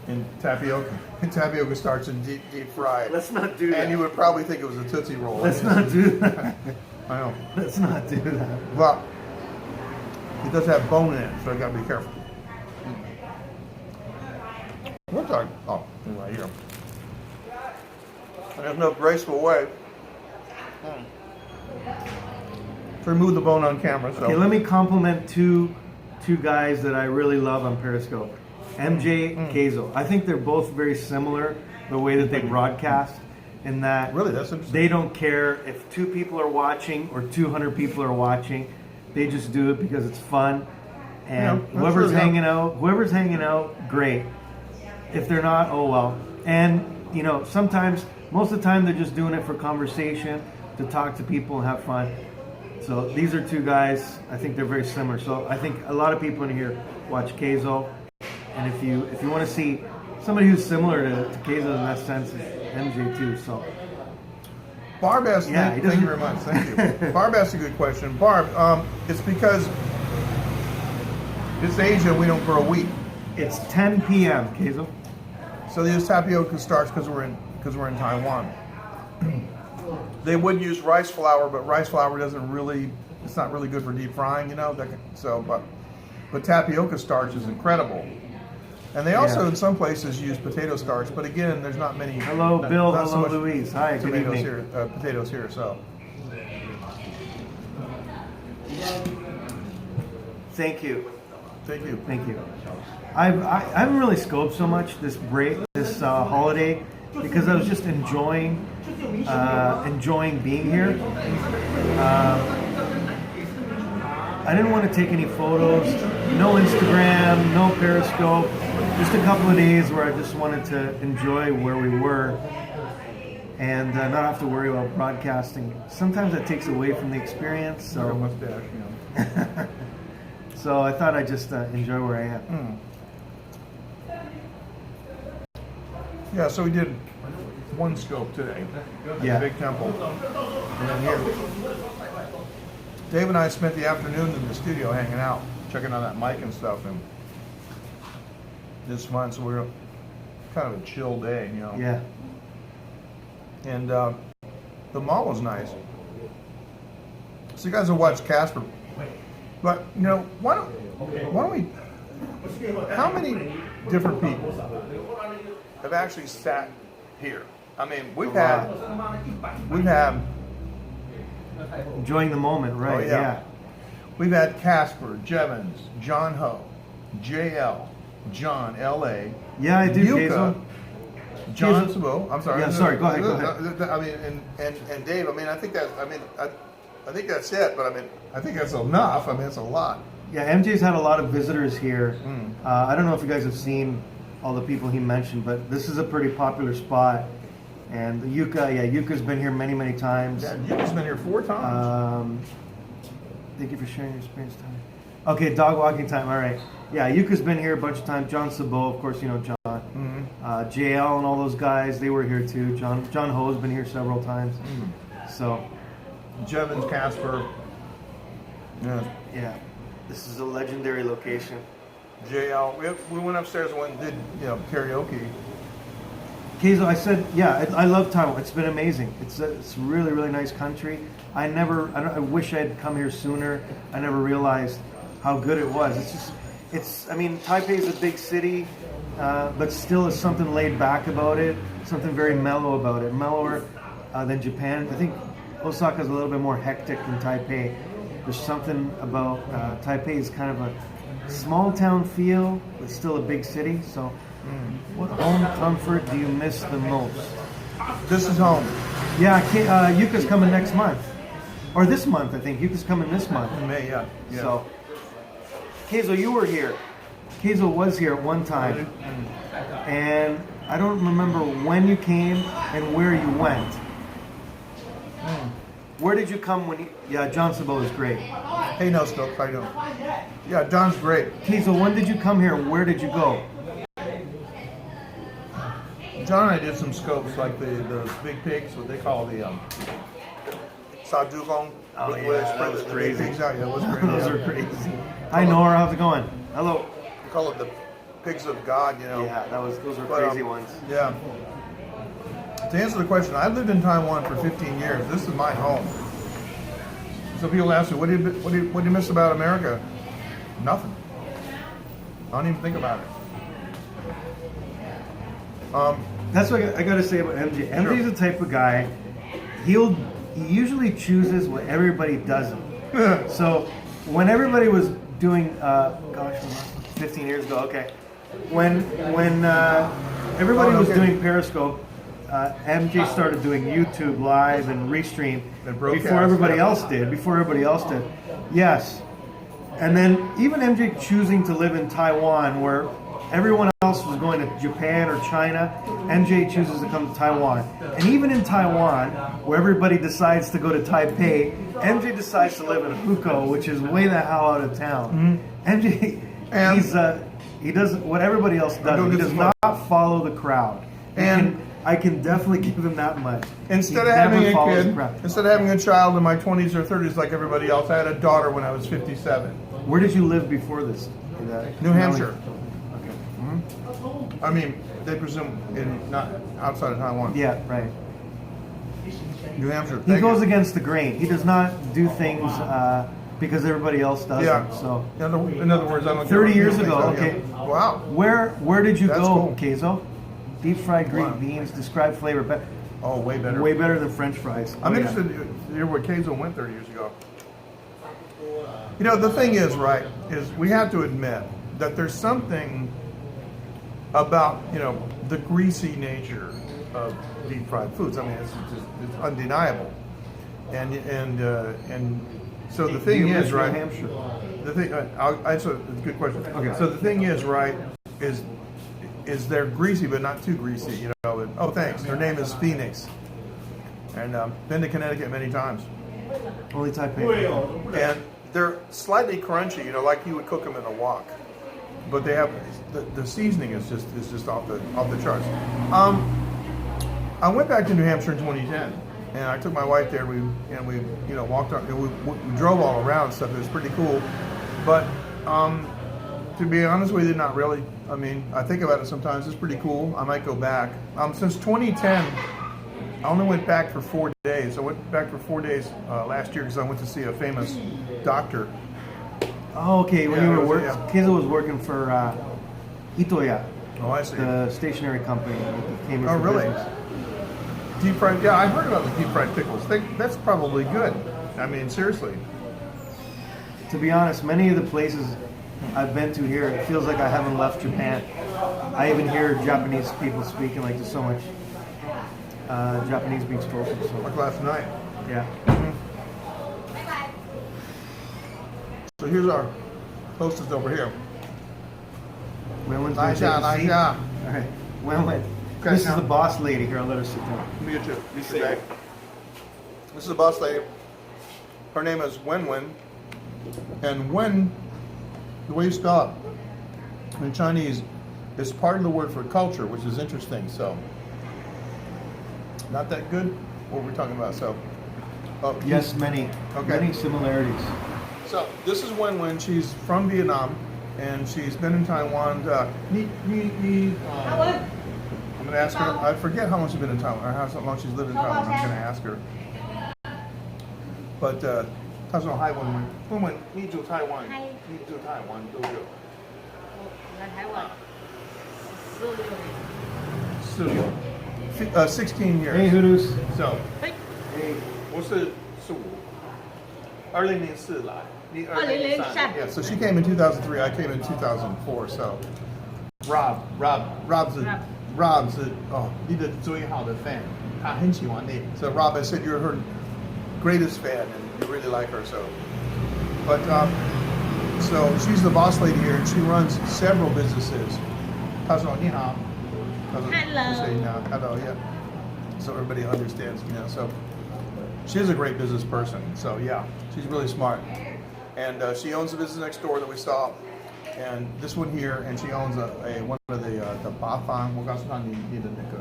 in tapioca starch and deep fried. Let's not do that. And you would probably think it was a Tootsie Roll. Let's not do that. I know. Let's not do that. Well, it does have bone in it, so you gotta be careful. What's our, oh, right here. There's no graceful way to remove the bone on camera. So. Okay, let me compliment two guys that I really love on Periscope. MJ Keizo. I think they're both very similar the way that they broadcast, in that Really, that's interesting. they don't care if 2 people are watching or 200 people are watching. They just do it because it's fun. And Yeah, that's whoever's really hanging out, great. If they're not, oh well. And sometimes, most of the time, they're just doing it for conversation, to talk to people and have fun. So these are 2 guys. I think they're very similar. So I think a lot of people in here watch Keizo, and if you want to see somebody who's similar to Keizo in that sense, is MJ too. So Barb asked, Yeah, thank he doesn't- you very much. Thank you. Barb asked a good question. Barb, it's because it's Asia, we don't grow wheat. it's 10 p.m. Keizo. So they use tapioca starch because we're in Taiwan. They would use rice flour, but rice flour it's not really good for deep frying, but tapioca starch is incredible. And they also, in some places, use potato starch, but again, there's not many. Hello, Bill. not so Hello, much Louise. Hi. Good Tomatoes evening. here, potatoes here. So Thank you. thank you. Thank you. I haven't really scoped so much this holiday, because I was just enjoying being here. I didn't want to take any photos, no Instagram, no Periscope, just a couple of days where I just wanted to enjoy where we were and not have to worry about broadcasting. Sometimes that takes away from the experience. So, Mustache, so I thought I'd just enjoy where I am. Yeah, so we did one scope today. Yeah. The big temple. And then here. Dave and I spent the afternoon in the studio hanging out, checking on that mic and stuff, and it's fun. So we're kind of a chill day, Yeah. And the mall was nice. So you guys will watch Casper. But, why don't we, how many different people have actually sat here? I mean, we've had Enjoying the moment, right? Oh, yeah. We've had Casper, Jevons, John Ho, JL, John, LA. Yeah, I do, Yuka, Keizo. John Sabo. I'm sorry. Yeah, sorry. Go ahead. I mean, and Dave. I mean, I think that's it. But I mean, I think that's enough. I mean, it's a lot. Yeah, MJ's had a lot of visitors here. I don't know if you guys have seen all the people he mentioned, but this is a pretty popular spot. And Yuka's been here many, many times. Yeah, Yuka's been here 4 times. Thank you for sharing your experience, Tom. Okay, dog walking time. All right. Yeah, Yuka's been here a bunch of times. John Sabo, of course, you know John. JL and all those guys, they were here too. John Ho's been here several times. So, Jevons, Casper. Yeah. This is a legendary location. JL. We went upstairs and did karaoke. Keizo, I said, yeah, I love Taiwan. It's been amazing. It's a really, really nice country. I wish I'd come here sooner. I never realized how good it was. I mean, Taipei is a big city, but still is something laid back about it, something very mellow about it, mellower than Japan. I think Osaka is a little bit more hectic than Taipei. There's something about Taipei is kind of a small town feel, but still a big city. So, what home comfort do you miss the most? This is home. Yeah, Yuka's coming next month. Or this month, I think. Yuka's coming this month. In May, yeah. So, Keizo, you were here. Keizo was here at one time. And I don't remember when you came and where you went. Where did you come when Yeah, John Sabo is great. Hey, no, Stokes, how you doing? Yeah, John's great. Keizo, when did you come here and where did you go? John and I did some scopes, like the big pigs, what they call the Sadugong. Oh, yeah, that was crazy. Pigs out. Yeah, it was crazy. Those are crazy. Hi, Nora. How's it going? Hello. We call it the pigs of God, Yeah, those were crazy ones. Yeah. To answer the question, I lived in Taiwan for 15 years. This is my home. So people ask me, what do you miss about America? Nothing. I don't even think about it. That's what I got to say about MJ. MJ's the type of guy, he usually chooses what everybody doesn't. So when everybody was doing, 15 years ago, okay. When everybody was doing Periscope, MJ started doing YouTube Live and Restream before everybody else did. Yes. And then even MJ choosing to live in Taiwan, where everyone else was going to Japan or China, MJ chooses to come to Taiwan. And even in Taiwan, where everybody decides to go to Taipei, MJ decides to live in Hukou, which is way the hell out of town. MJ, he does what everybody else does. He does not follow the crowd. And I can definitely give him that much. Instead of having a child in my 20s or 30s like everybody else, I had a daughter when I was 57. Where did you live before this? New Hampshire. I mean, they presume not outside of Taiwan. Yeah, right. New Hampshire. He goes against the grain. He does not do things because everybody else does them. So, in other words, I don't. 30 years ago. Okay. Wow. Where did you go, cool. Keizo? Deep fried green beans. Describe flavor. Oh, way better. Way better than French fries. I'm interested to hear what Keizo went 30 years ago. You know, the thing is, right, is we have to admit that there's something about, the greasy nature of deep fried foods. I mean, it's undeniable. And so the thing is, right? New Hampshire. The thing, it's a good question. Okay. So the thing is, right, is they're greasy but not too greasy, Oh, thanks. Her name is Phoenix, and been to Connecticut many times. Only Taipei. And they're slightly crunchy, like you would cook them in a wok. But they have the seasoning is just off the charts. I went back to New Hampshire in 2010, and I took my wife there. We walked around. We drove all around and stuff. It was pretty cool. But to be honest with you, not really. I mean, I think about it sometimes. It's pretty cool. I might go back. Since 2010, I only went back for 4 days. I went back for 4 days last year because I went to see a famous doctor. Oh, okay. When you were working, Keizo was working for Itoya. Oh, I see. The stationery company. Oh, really? Deep fried. Yeah, I heard about the deep fried pickles. That's probably good. I mean, seriously. To be honest, many of the places I've been to here. It feels like I haven't left Japan. I even hear Japanese people speaking like there's so much Japanese being spoken. So. Like last night. Yeah. So here's our hostess over here. Wenwen's Nice gonna job, take a seat. nice job. All right. Wenwen. Okay, This now- is the boss lady here. I'll let her sit down. Let me get you. This is the boss lady. Her name is Wenwen. And Wen, the way you spell it in Chinese, is part of the word for culture, which is interesting. So, not that good. What we're talking about. So, oh, Yes, many. Okay. Many similarities. So this is Wenwen. She's from Vietnam, and she's been in Taiwan. I'm going to ask her. I forget how long she's been in Taiwan, or how long she's lived in Taiwan. I'm going to ask her. But 她说 Hi Wenwen. Wenwen, 你住台湾？ Hi 你住台湾多久？来台湾16 years. Hey, Hoodoo. So, 哎， Hey. 我是2004来。你2003 Yeah, so she came in 2003. I came in 2004. So, Rob是你的最好的 fan. 他很喜欢你. So Rob, I said you're her greatest fan, and you really like her. So, but so she's the boss lady here, and she runs several businesses. 她说你好. Hello. Hello, yeah. So everybody understands, So she's a great business person. So yeah, she's really smart, and she owns a business next door that we saw, and this one here, and she owns one of the 八方。我告诉她你的那个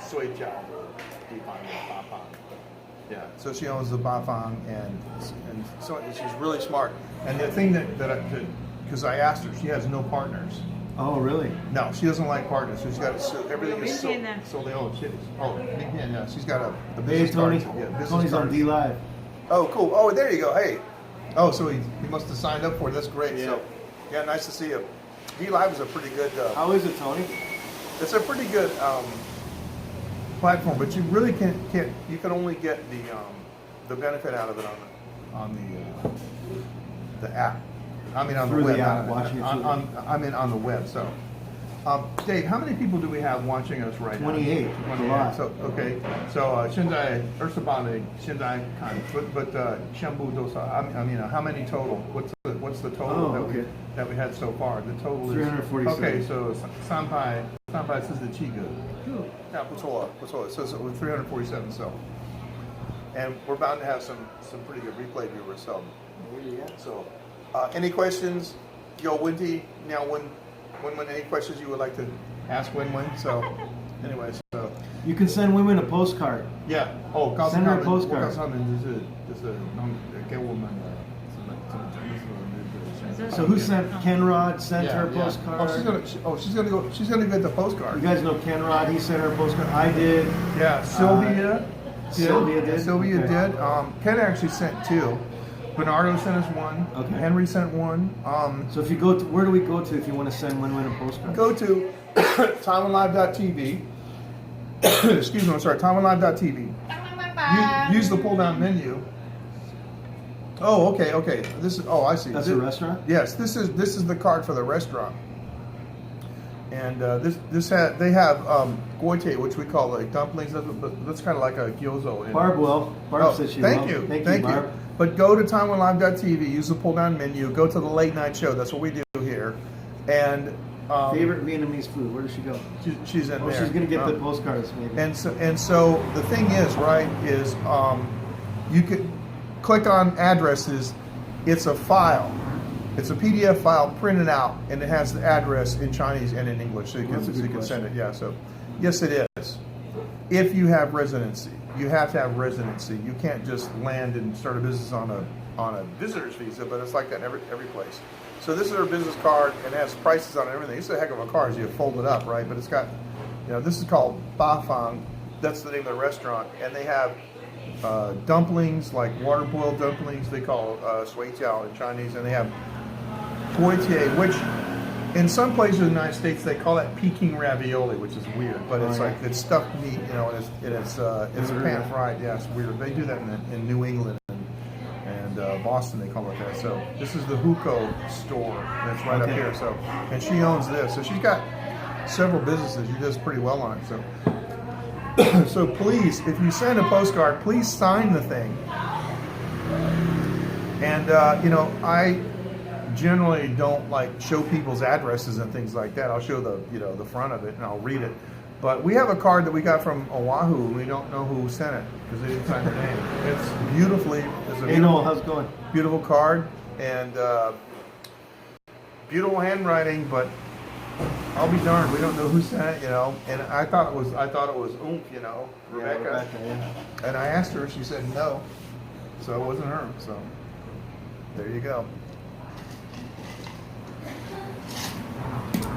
睡觉的地方有八方。Yeah, so she owns the 八方, and so she's really smart. And the thing that because I asked her, she has no partners. Oh, really? No, she doesn't like partners. So she's got everything is so 明天呢？ they明天, yeah. She's got a Hey, business Tony. card. Yeah, business Tony's on cards. D Live. Oh, cool. Oh, there you go. Hey. Oh, so he must have signed up for it. That's great. Yeah. So, yeah, nice to see you. D Live is a pretty good. How is it, Tony? It's a pretty good platform, but you really can't. You can only get the benefit out of it on the app. I mean, on Through the the web. app, watching it through on the web. So, Dave, how many people do we have watching us right 28. now? 28. A lot. So okay. So 现在28的现在看 but 全部都是 I mean how many total? What's the total Oh, okay. that we had so far? The total is 347. Okay, so 347个. Yeah, 不错. So 347. So, and we're bound to have some pretty good replay viewers. So, so any questions? Yo, Wendy, now when any questions you would like to ask Wenwen? So, anyway, so You can send women a postcard. yeah. Oh, Send her a postcard. 我告诉他们就是弄给我们So who sent Ken Rod? Sent Yeah, her a yeah. postcard. She's gonna get the postcard. You guys know Ken Rod? He sent her a postcard. I did. Yeah, Sylvia. Sylvia did? Sylvia Okay. did. Ken actually sent 2. Bernardo sent us 1. Okay. Henry sent 1. So if you go to, where do we go to if you want to send Wenwen a postcard? Go to TaiwanLive.tv. Excuse me, I'm sorry, TaiwanLive.tv. Use the pull down menu. Oh, okay. This is. Oh, I see. That's a restaurant? Yes, this is the card for the restaurant. And they have goite, which we call like dumplings. That's kind of like a gyozo. Barb said she thank loved you, it. thank you. Barb. But go to TaiwanLive.tv, use the pull down menu, go to the late night show. That's what we do here. And Favorite Vietnamese food. Where does she go? she's in Oh, there. she's gonna get the postcards maybe. And so the thing is, right, is you could click on addresses. It's a file. It's a PDF file printed out, and it has the address in Chinese and in English, so you Well, that's a can, good you can send it. question. Yeah. So, yes, it is. If you have residency, you have to have residency. You can't just land and start a business on a visitor's visa, but it's like that every place. So this is our business card, and it has prices on it and everything. It's a heck of a card as you fold it up, right? But it's got, this is called Ba Fang. That's the name of the restaurant, and they have dumplings, like water boiled dumplings. They call sui jiao in Chinese, and they have goitier, which in some places in the United States they call that Peking ravioli, which is weird, but it's like it's stuffed meat, and it's pan fried. Yeah, it's weird. They do that in New England, and Boston they call it that. So this is the Huko store that's right up here. So, and she owns this. So she's got several businesses. She does pretty well on it. So, so please, if you send a postcard, please sign the thing. And you know, I generally don't like show people's addresses and things like that. I'll show the the front of it and I'll read it. But we have a card that we got from Oahu. We don't know who sent it because they didn't sign their name. It's beautifully. It's a hey Noel, how's it going? Beautiful card and beautiful handwriting. But I'll be darned, we don't know who sent it. You know, and I thought it was Rebecca. Yeah, Rebecca, yeah. And I asked her. She said no, so it wasn't her. So there you go.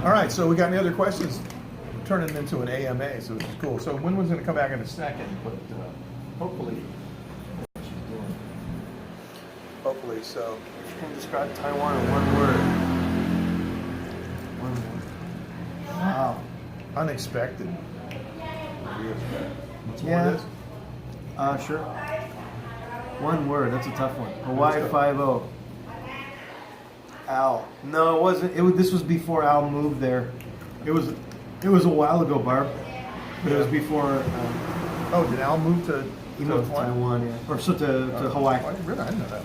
All right, so we got any other questions? Turning it into an AMA, so this is cool. So Wenwen's going to come back in a second, but hopefully, so. You can describe Taiwan in one word. One word. Wow. Unexpected. What's more Yeah. this? Sure. One word. That's a tough one. Hawaii 5-0. Al. No, it wasn't. This was before Al moved there. It was a while ago, Barb. But it was before. Oh, did Al move to? He moved to Taiwan, yeah, or so to Hawaii. Oh, really, I didn't know that.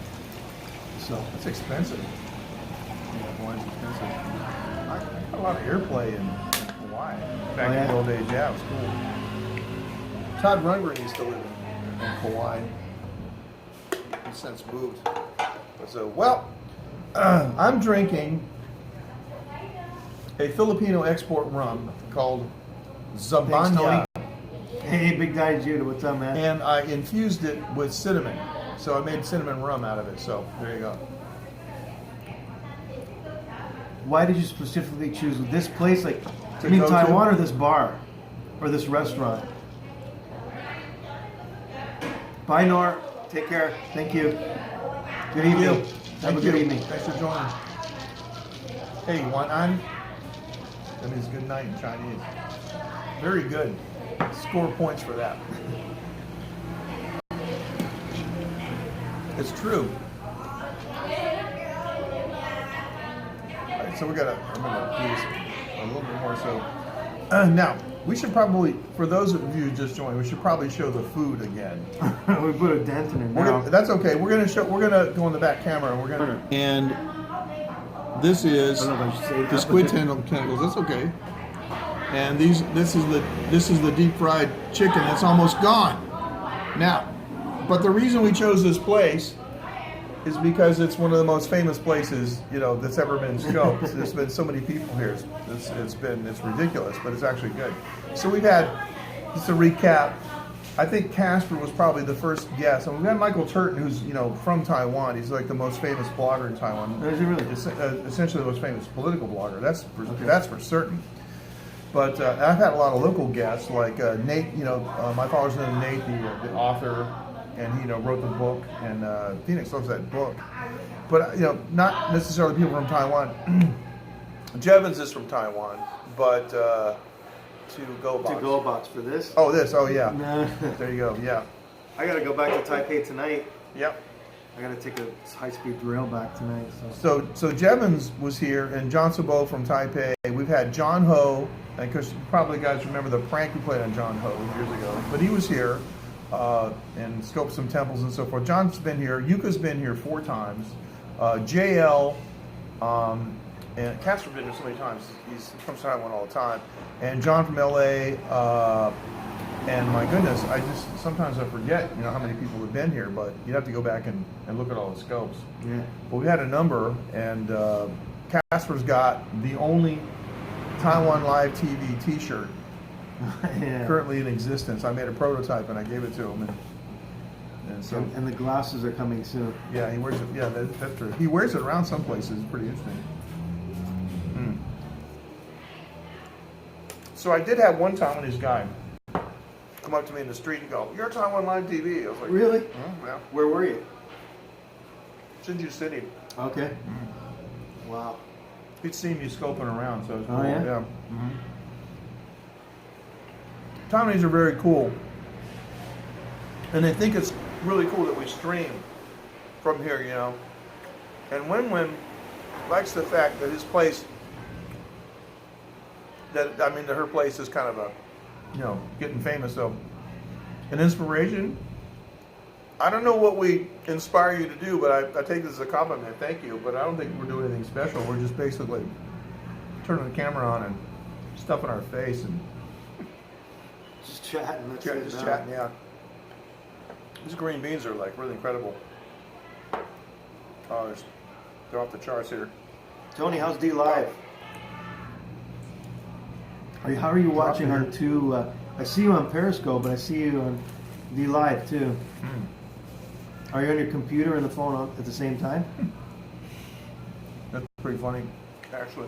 So That's expensive. Yeah, Hawaii's expensive. I got a lot of airplay in Hawaii back in the old days. Yeah, it was cool. Todd Rundgren used to live in Hawaii. He's since moved. So, well, I'm drinking a Filipino export rum called Zabanya. Hey, Big Daddy Judah, what's up, man? And I infused it with cinnamon. So I made cinnamon rum out of it. So there you go. Why did you specifically choose this place? Like, To I mean, go Taiwan to? or this bar? Or this restaurant? Bye, Nor. Take care. Thank you. Good evening. Have a good evening. Thanks for joining. Hey, Wanan. That means good night in Chinese. Very good. Score points for that. It's true. All right, so I'm gonna do this a little bit more. So now we should probably, for those of you who just joined, we should probably show the food again. We put a dent in it now. That's okay. We're gonna go on the back camera and we're gonna. And this is the squid tentacles. That's okay. And this is the deep fried chicken. That's almost gone. Now, but the reason we chose this place is because it's one of the most famous places, that's ever been scoped. There's been so many people here. It's ridiculous, but it's actually good. So we've had, just to recap, I think Casper was probably the first guest. And we've had Michael Turton, who's from Taiwan. He's like the most famous blogger in Taiwan. Is he really? Essentially the most famous political blogger. That's for certain. But I've had a lot of local guests, like Nate. My father's known Nate, the author, and he wrote the book. And Phoenix loves that book. But not necessarily people from Taiwan. Jevons is from Taiwan, but to GoBox for this. Oh, this. Oh, yeah. There you go. Yeah. I gotta go back to Taipei tonight. Yep. I gotta take a high-speed rail back tonight. So Jevons was here, and John Sabo from Taipei. We've had John Ho, and because probably guys remember the prank we played on John Ho years ago. But he was here and scoped some temples and so forth. John's been here. Yuka's been here 4 times. JL and Casper's been here so many times. He's from Taiwan all the time. And John from LA. And my goodness, sometimes I forget, how many people have been here, but you'd have to go back and look at all the scopes. Yeah. But we had a number, and Casper's got the only Taiwan Live TV T-shirt currently in existence. I made a prototype and I gave it to him, and so. And the glasses are coming soon. Yeah, he wears it. Yeah, that's true. He wears it around some places. It's pretty interesting. So I did have one Taiwanese guy come up to me in the street and go, "You're Taiwan Live TV." I was like, "Really? Yeah." Where were you? Shinju City. Okay. Wow. He'd seen me scoping around, so it was cool. Oh, yeah? Yeah. Taiwanese are very cool. And they think it's really cool that we stream from here, you know. And Wenwen likes the fact that his place, that her place is kind of a, you know, getting famous. So, an inspiration. I don't know what we inspire you to do, but I take this as a compliment. Thank you. But I don't think we're doing anything special. We're just basically turning the camera on and stuffing our face and just chatting. That's just chatting. Yeah. These green beans are like really incredible. Oh, they're off the charts here. Tony, how's D Live? How are you watching our two? I see you on Periscope, but I see you on D Live too. Are you on your computer and the phone at the same time? That's pretty funny, actually.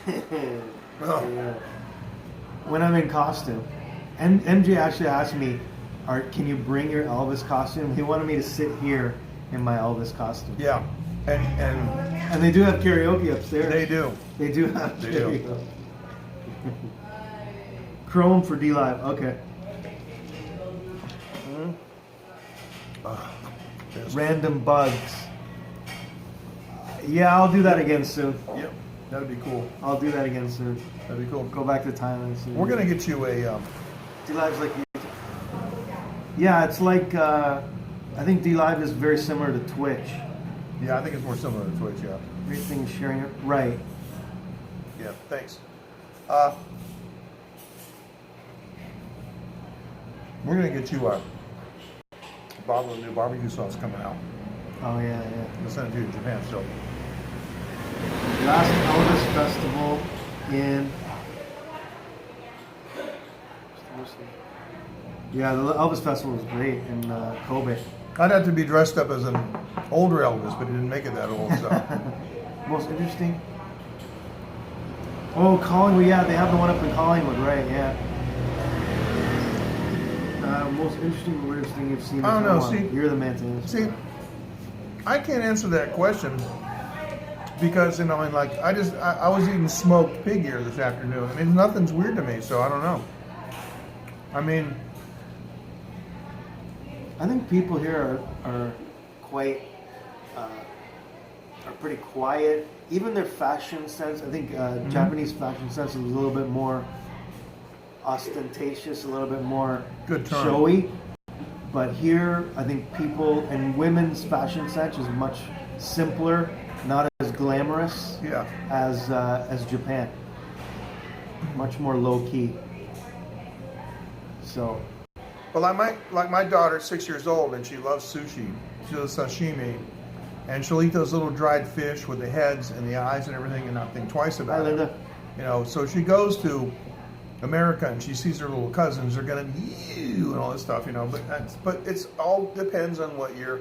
Yeah. When I'm in costume, and MJ actually asked me, "Can you bring your Elvis costume?" He wanted me to sit here in my Elvis costume. Yeah, and they do have karaoke upstairs. They do. They do have karaoke. Chrome for D Live. Okay. Random bugs. Yeah, I'll do that again soon. Yep, that'd be cool. I'll do that again soon. That'd be cool. Go back to Thailand soon. We're gonna get you a. D Live's like. Yeah, it's like. I think D Live is very similar to Twitch. Yeah, I think it's more similar to Twitch. Yeah. Everything's sharing it right. Yeah. Thanks. We're gonna get you a bottle of new barbecue sauce coming out. Oh yeah. We'll send it to you in Japan. So. Last Elvis Festival in. Yeah, the Elvis Festival was great in Kobe. I'd have to be dressed up as an older Elvis, but he didn't make it that old. So. Most interesting. Oh, Collingwood. Yeah, they have the one up in Collingwood, right? Yeah. Most interesting, weirdest thing you've seen. I don't know. See, you're the man to answer. See, I can't answer that question because, you know, I was eating smoked pig ear this afternoon. I mean, nothing's weird to me, so I don't know. I mean, I think people here are quite are pretty quiet. Even their fashion sense. I think Japanese fashion sense is a little bit more ostentatious, a little bit more showy. But here, I think people and women's fashion sense is much simpler, not as glamorous as Japan. Much more low key. So. Well, like my daughter's 6 years old and she loves sushi. She loves sashimi, and she'll eat those little dried fish with the heads and the eyes and everything, and not think twice about it. You know, so she goes to America and she sees her little cousins. They're gonna and all this stuff, you know. But it's all depends on what you're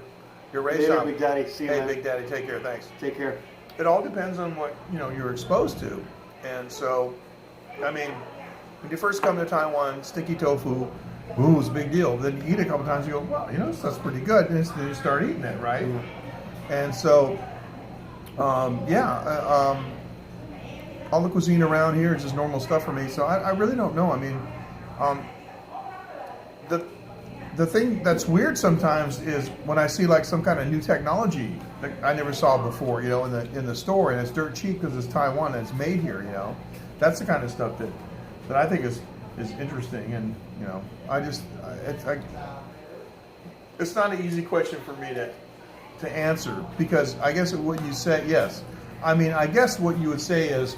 raised on. Big Daddy. See you, hey, man. Big Daddy, take care. Thanks. Take care. It all depends on what you're exposed to, and so, I mean, when you first come to Taiwan, sticky tofu, ooh, it's a big deal. Then you eat it a couple times, you go, wow, you know, this stuff's pretty good. And then you start eating it, right? And so, all the cuisine around here is just normal stuff for me. So I really don't know. I mean, the thing that's weird sometimes is when I see like some kind of new technology that I never saw before, you know, in the store, and it's dirt cheap because it's Taiwan and it's made here, you know. That's the kind of stuff that I think is interesting, and you know, it's not an easy question for me to answer, because I guess what you say, yes. I mean, I guess what you would say is,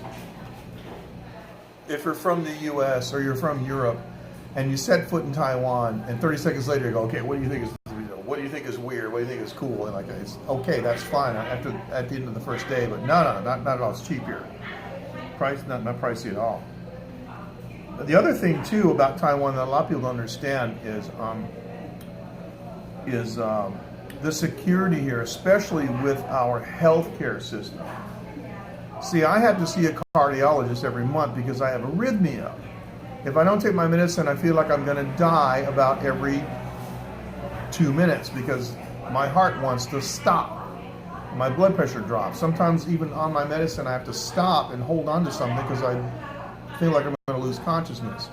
if you're from the U.S. or you're from Europe, and you set foot in Taiwan, and 30 seconds later you go, okay, what do you think is weird? What do you think is cool? And like, it's okay, that's fine at the end of the first day, but no, not at all. It's cheap here. Price not pricey at all. But the other thing too about Taiwan that a lot of people don't understand is the security here, especially with our healthcare system. See, I have to see a cardiologist every month because I have arrhythmia. If I don't take my medicine, I feel like I'm going to die about every 2 minutes because my heart wants to stop. My blood pressure drops. Sometimes even on my medicine, I have to stop and hold on to something because I feel like I'm going to lose consciousness.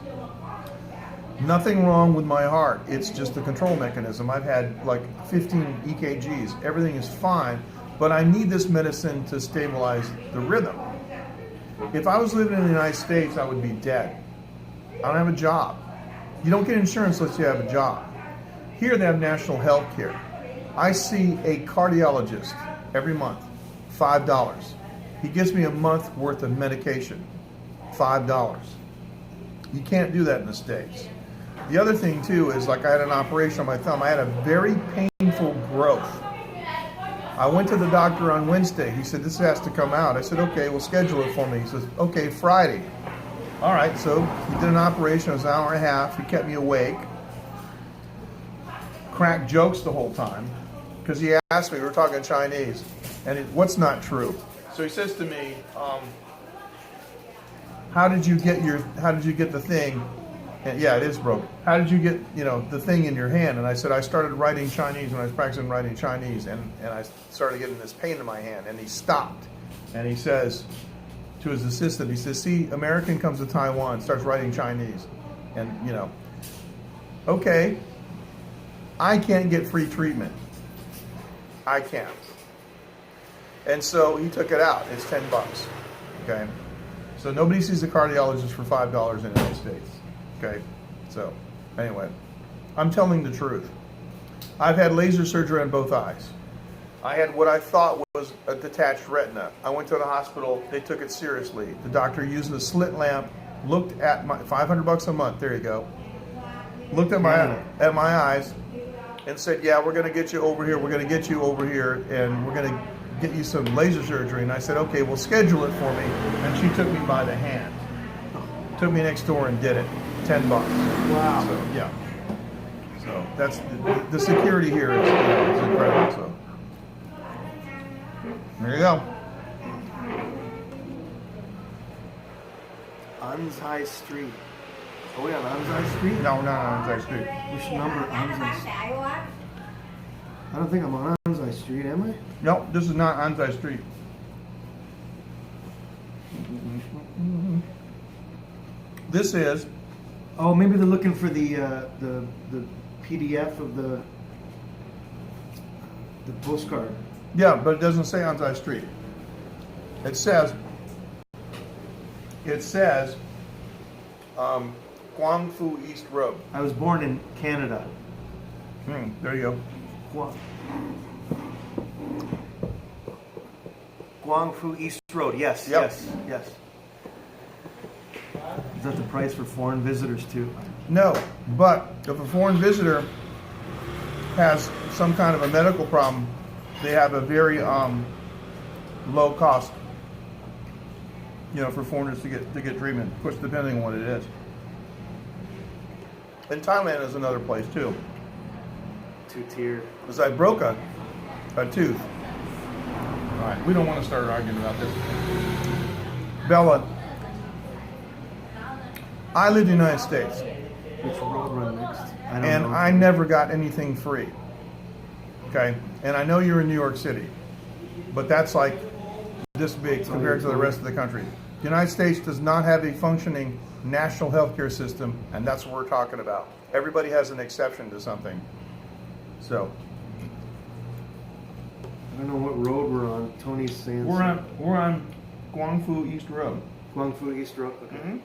Nothing wrong with my heart. It's just the control mechanism. I've had like 15 EKGs. Everything is fine, but I need this medicine to stabilize the rhythm. If I was living in the United States, I would be dead. I don't have a job. You don't get insurance unless you have a job. Here they have national health care. I see a cardiologist every month, $5. He gives me a month worth of medication, $5. You can't do that in the States. The other thing too is, like, I had an operation on my thumb. I had a very painful growth. I went to the doctor on Wednesday. He said, this has to come out. I said, okay, well, schedule it for me. He says, okay, Friday. All right, so he did an operation. It was an hour and a half. He kept me awake. Cracked jokes the whole time because he asked me, we were talking Chinese, and what's not true? So he says to me, how did you get the thing? And yeah, it is broke. How did you get, the thing in your hand? And I said, I started writing Chinese when I was practicing writing Chinese, and I started getting this pain in my hand. And he stopped, and he says to his assistant, he says, see, American comes to Taiwan, starts writing Chinese. And, okay, I can't get free treatment. I can't. And so he took it out. It's $10. Okay? So nobody sees a cardiologist for $5 in the United States. Okay? So, anyway, I'm telling the truth. I've had laser surgery on both eyes. I had what I thought was a detached retina. I went to the hospital. They took it seriously. The doctor used a slit lamp, looked at my $500 a month. There you go. Looked at my eyes and said, yeah, we're going to get you over here. We're going to get you over here, and we're going to get you some laser surgery. And I said, okay, well, schedule it for me. And she took me by the hand. Took me next door and did it. $10. Wow. So, yeah. So that's the security here is incredible. So there you go. Anzai Street. Oh, we on Anzai Street? No, not Anzai Street. Which number Anzai Street? I don't think I'm on Anzai Street, am I? No, this is not Anzai Street. This is. Oh, maybe they're looking for the PDF of the postcard. Yeah, but it doesn't say Anzai Street. It says Guangfu East Road. I was born in Canada. There you go. Guangfu East Road. Yes, Yep. yes. Is that the price for foreign visitors too? No, but if a foreign visitor has some kind of a medical problem, they have a very low cost, for foreigners to get treatment. Of course, depending on what it is. And Thailand is another place too. Two-tier. Because I broke a tooth. All right, we don't want to start arguing about this. Bella, I live in the United States. Which road run next? I never got anything free. Okay? And I know you're in New York City, but that's like this big compared to the rest of the country. The United States does not have a functioning national healthcare system, and that's what we're talking about. Everybody has an exception to something. So I don't know what road we're on. Tony's saying we're on Guangfu East Road. Guangfu East Road. Okay. Mm-hmm.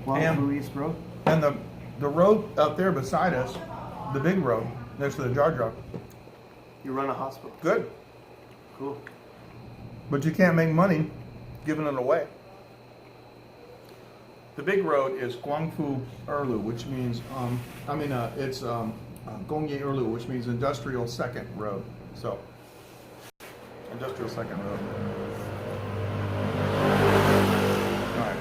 Guangfu East Road. And the road out there beside us, the big road next to the jar drop. You run a hospital. Good. Cool. But you can't make money giving it away. The big road is Guangfu Erlu, which means, it's Gongye Erlu, which means Industrial Second Road. So, Industrial Second Road. All right.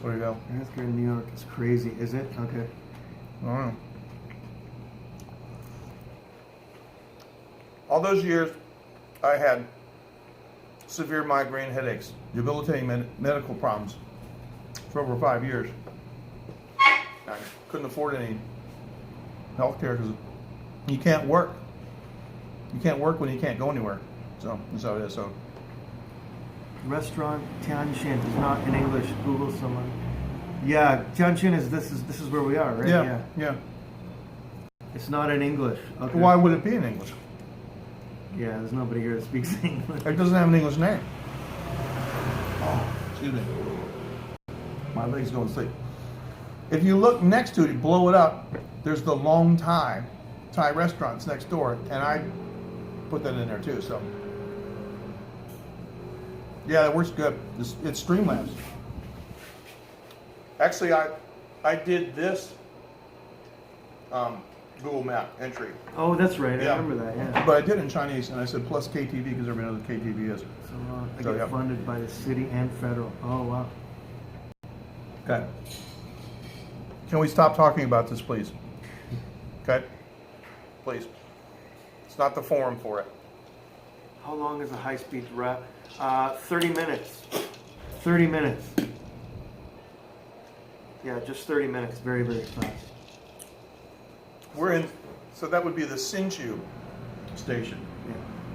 There you go. Healthcare in New York is crazy, is it? Okay. I don't know. All those years, I had severe migraine headaches, debilitating medical problems for over 5 years. I couldn't afford any health care because you can't work. You can't work when you can't go anywhere. So that's how it is. So Restaurant Tianjin is not in English. Google someone. Yeah, Tianjin is this is where we are, right? Yeah. It's not in English. Okay. Why would it be in English? Yeah, there's nobody here that speaks English. It doesn't have an English name. Oh, excuse me. My leg's going to sleep. If you look next to it, blow it up, there's the Long Thai restaurants next door, and I put that in there too, so. Yeah, it works good. It's Streamlabs. Actually, I did this Google Map entry. Oh, that's right. I Yeah. remember that. Yeah. But I did in Chinese, and I said plus KTV because everybody knows what KTV is. So I So, get yeah. funded by the city and federal. Oh wow. Okay. Can we stop talking about this, please? Okay? Please. It's not the forum for it. How long is a high-speed rap? 30 minutes. 30 minutes. Yeah, just 30 minutes. Very, very fast. We're in, so that would be the Hsinchu station, Yeah.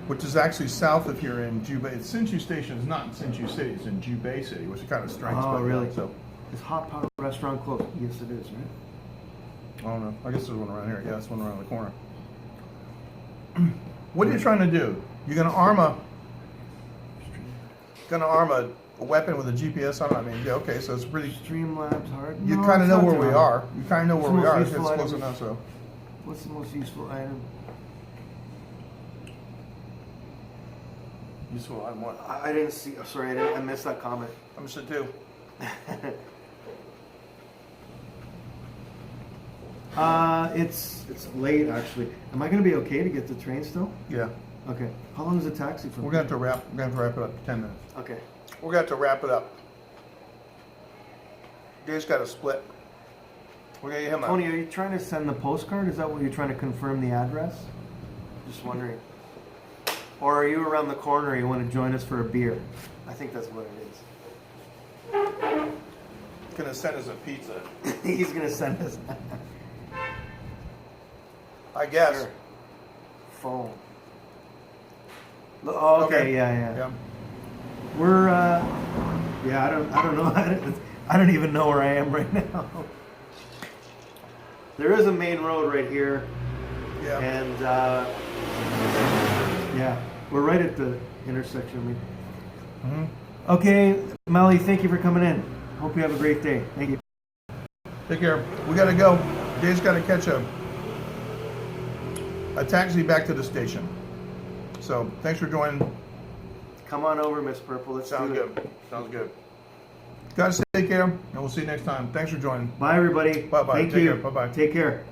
which is actually south of here in Jubei. Hsinchu station is not in Hsinchu City, it's in Jubei City, which is kind of strange. Oh, but, really? So, Is Hot Pot restaurant closed? Yes, it is, right? I don't know. I guess there's one around here. Yeah, there's one around the corner. What are you trying to do? You're going to arm a weapon with a GPS on it? I mean, yeah, okay, so it's pretty. Streamlabs hard. You No, kind of it's know not where we too hard. are. You kind of know where It's we the are. most It's useful close item. enough, so. What's the most useful item? Useful item what? I didn't see. Oh, sorry, I missed that comment. I missed it too. It's late actually. Am I going to be okay to get the train still? Yeah. Okay. How long is the taxi for? We're going to have to wrap it up in 10 minutes. Okay. We're going to have to wrap it up. Dave's got to split. We're going to get him Tony, are you trying to send the postcard? Is that what you're trying to confirm the address? Just wondering. Or are you around the corner and you want to join us for a beer? I think that's what it is. Going to send us a pizza. He's going to send us. I guess. Sure. Phone. Oh, okay. Yeah. Yeah. We're. Yeah, I don't know. I don't even know where I am right now. There is a main road right here. Yeah. And yeah, we're right at the intersection. Mm-hmm. Okay, Molly, thank you for coming in. Hope you have a great day. Thank you. Take care. We got to go. Dave's got to catch a taxi back to the station. So thanks for joining. Come on over, Miss Purple. Let's Sounds do it. good. Sounds good. Guys, take care, and we'll see you next time. Thanks for joining. Bye, everybody. Bye-bye. Thank Take you. care. Bye-bye. Take care.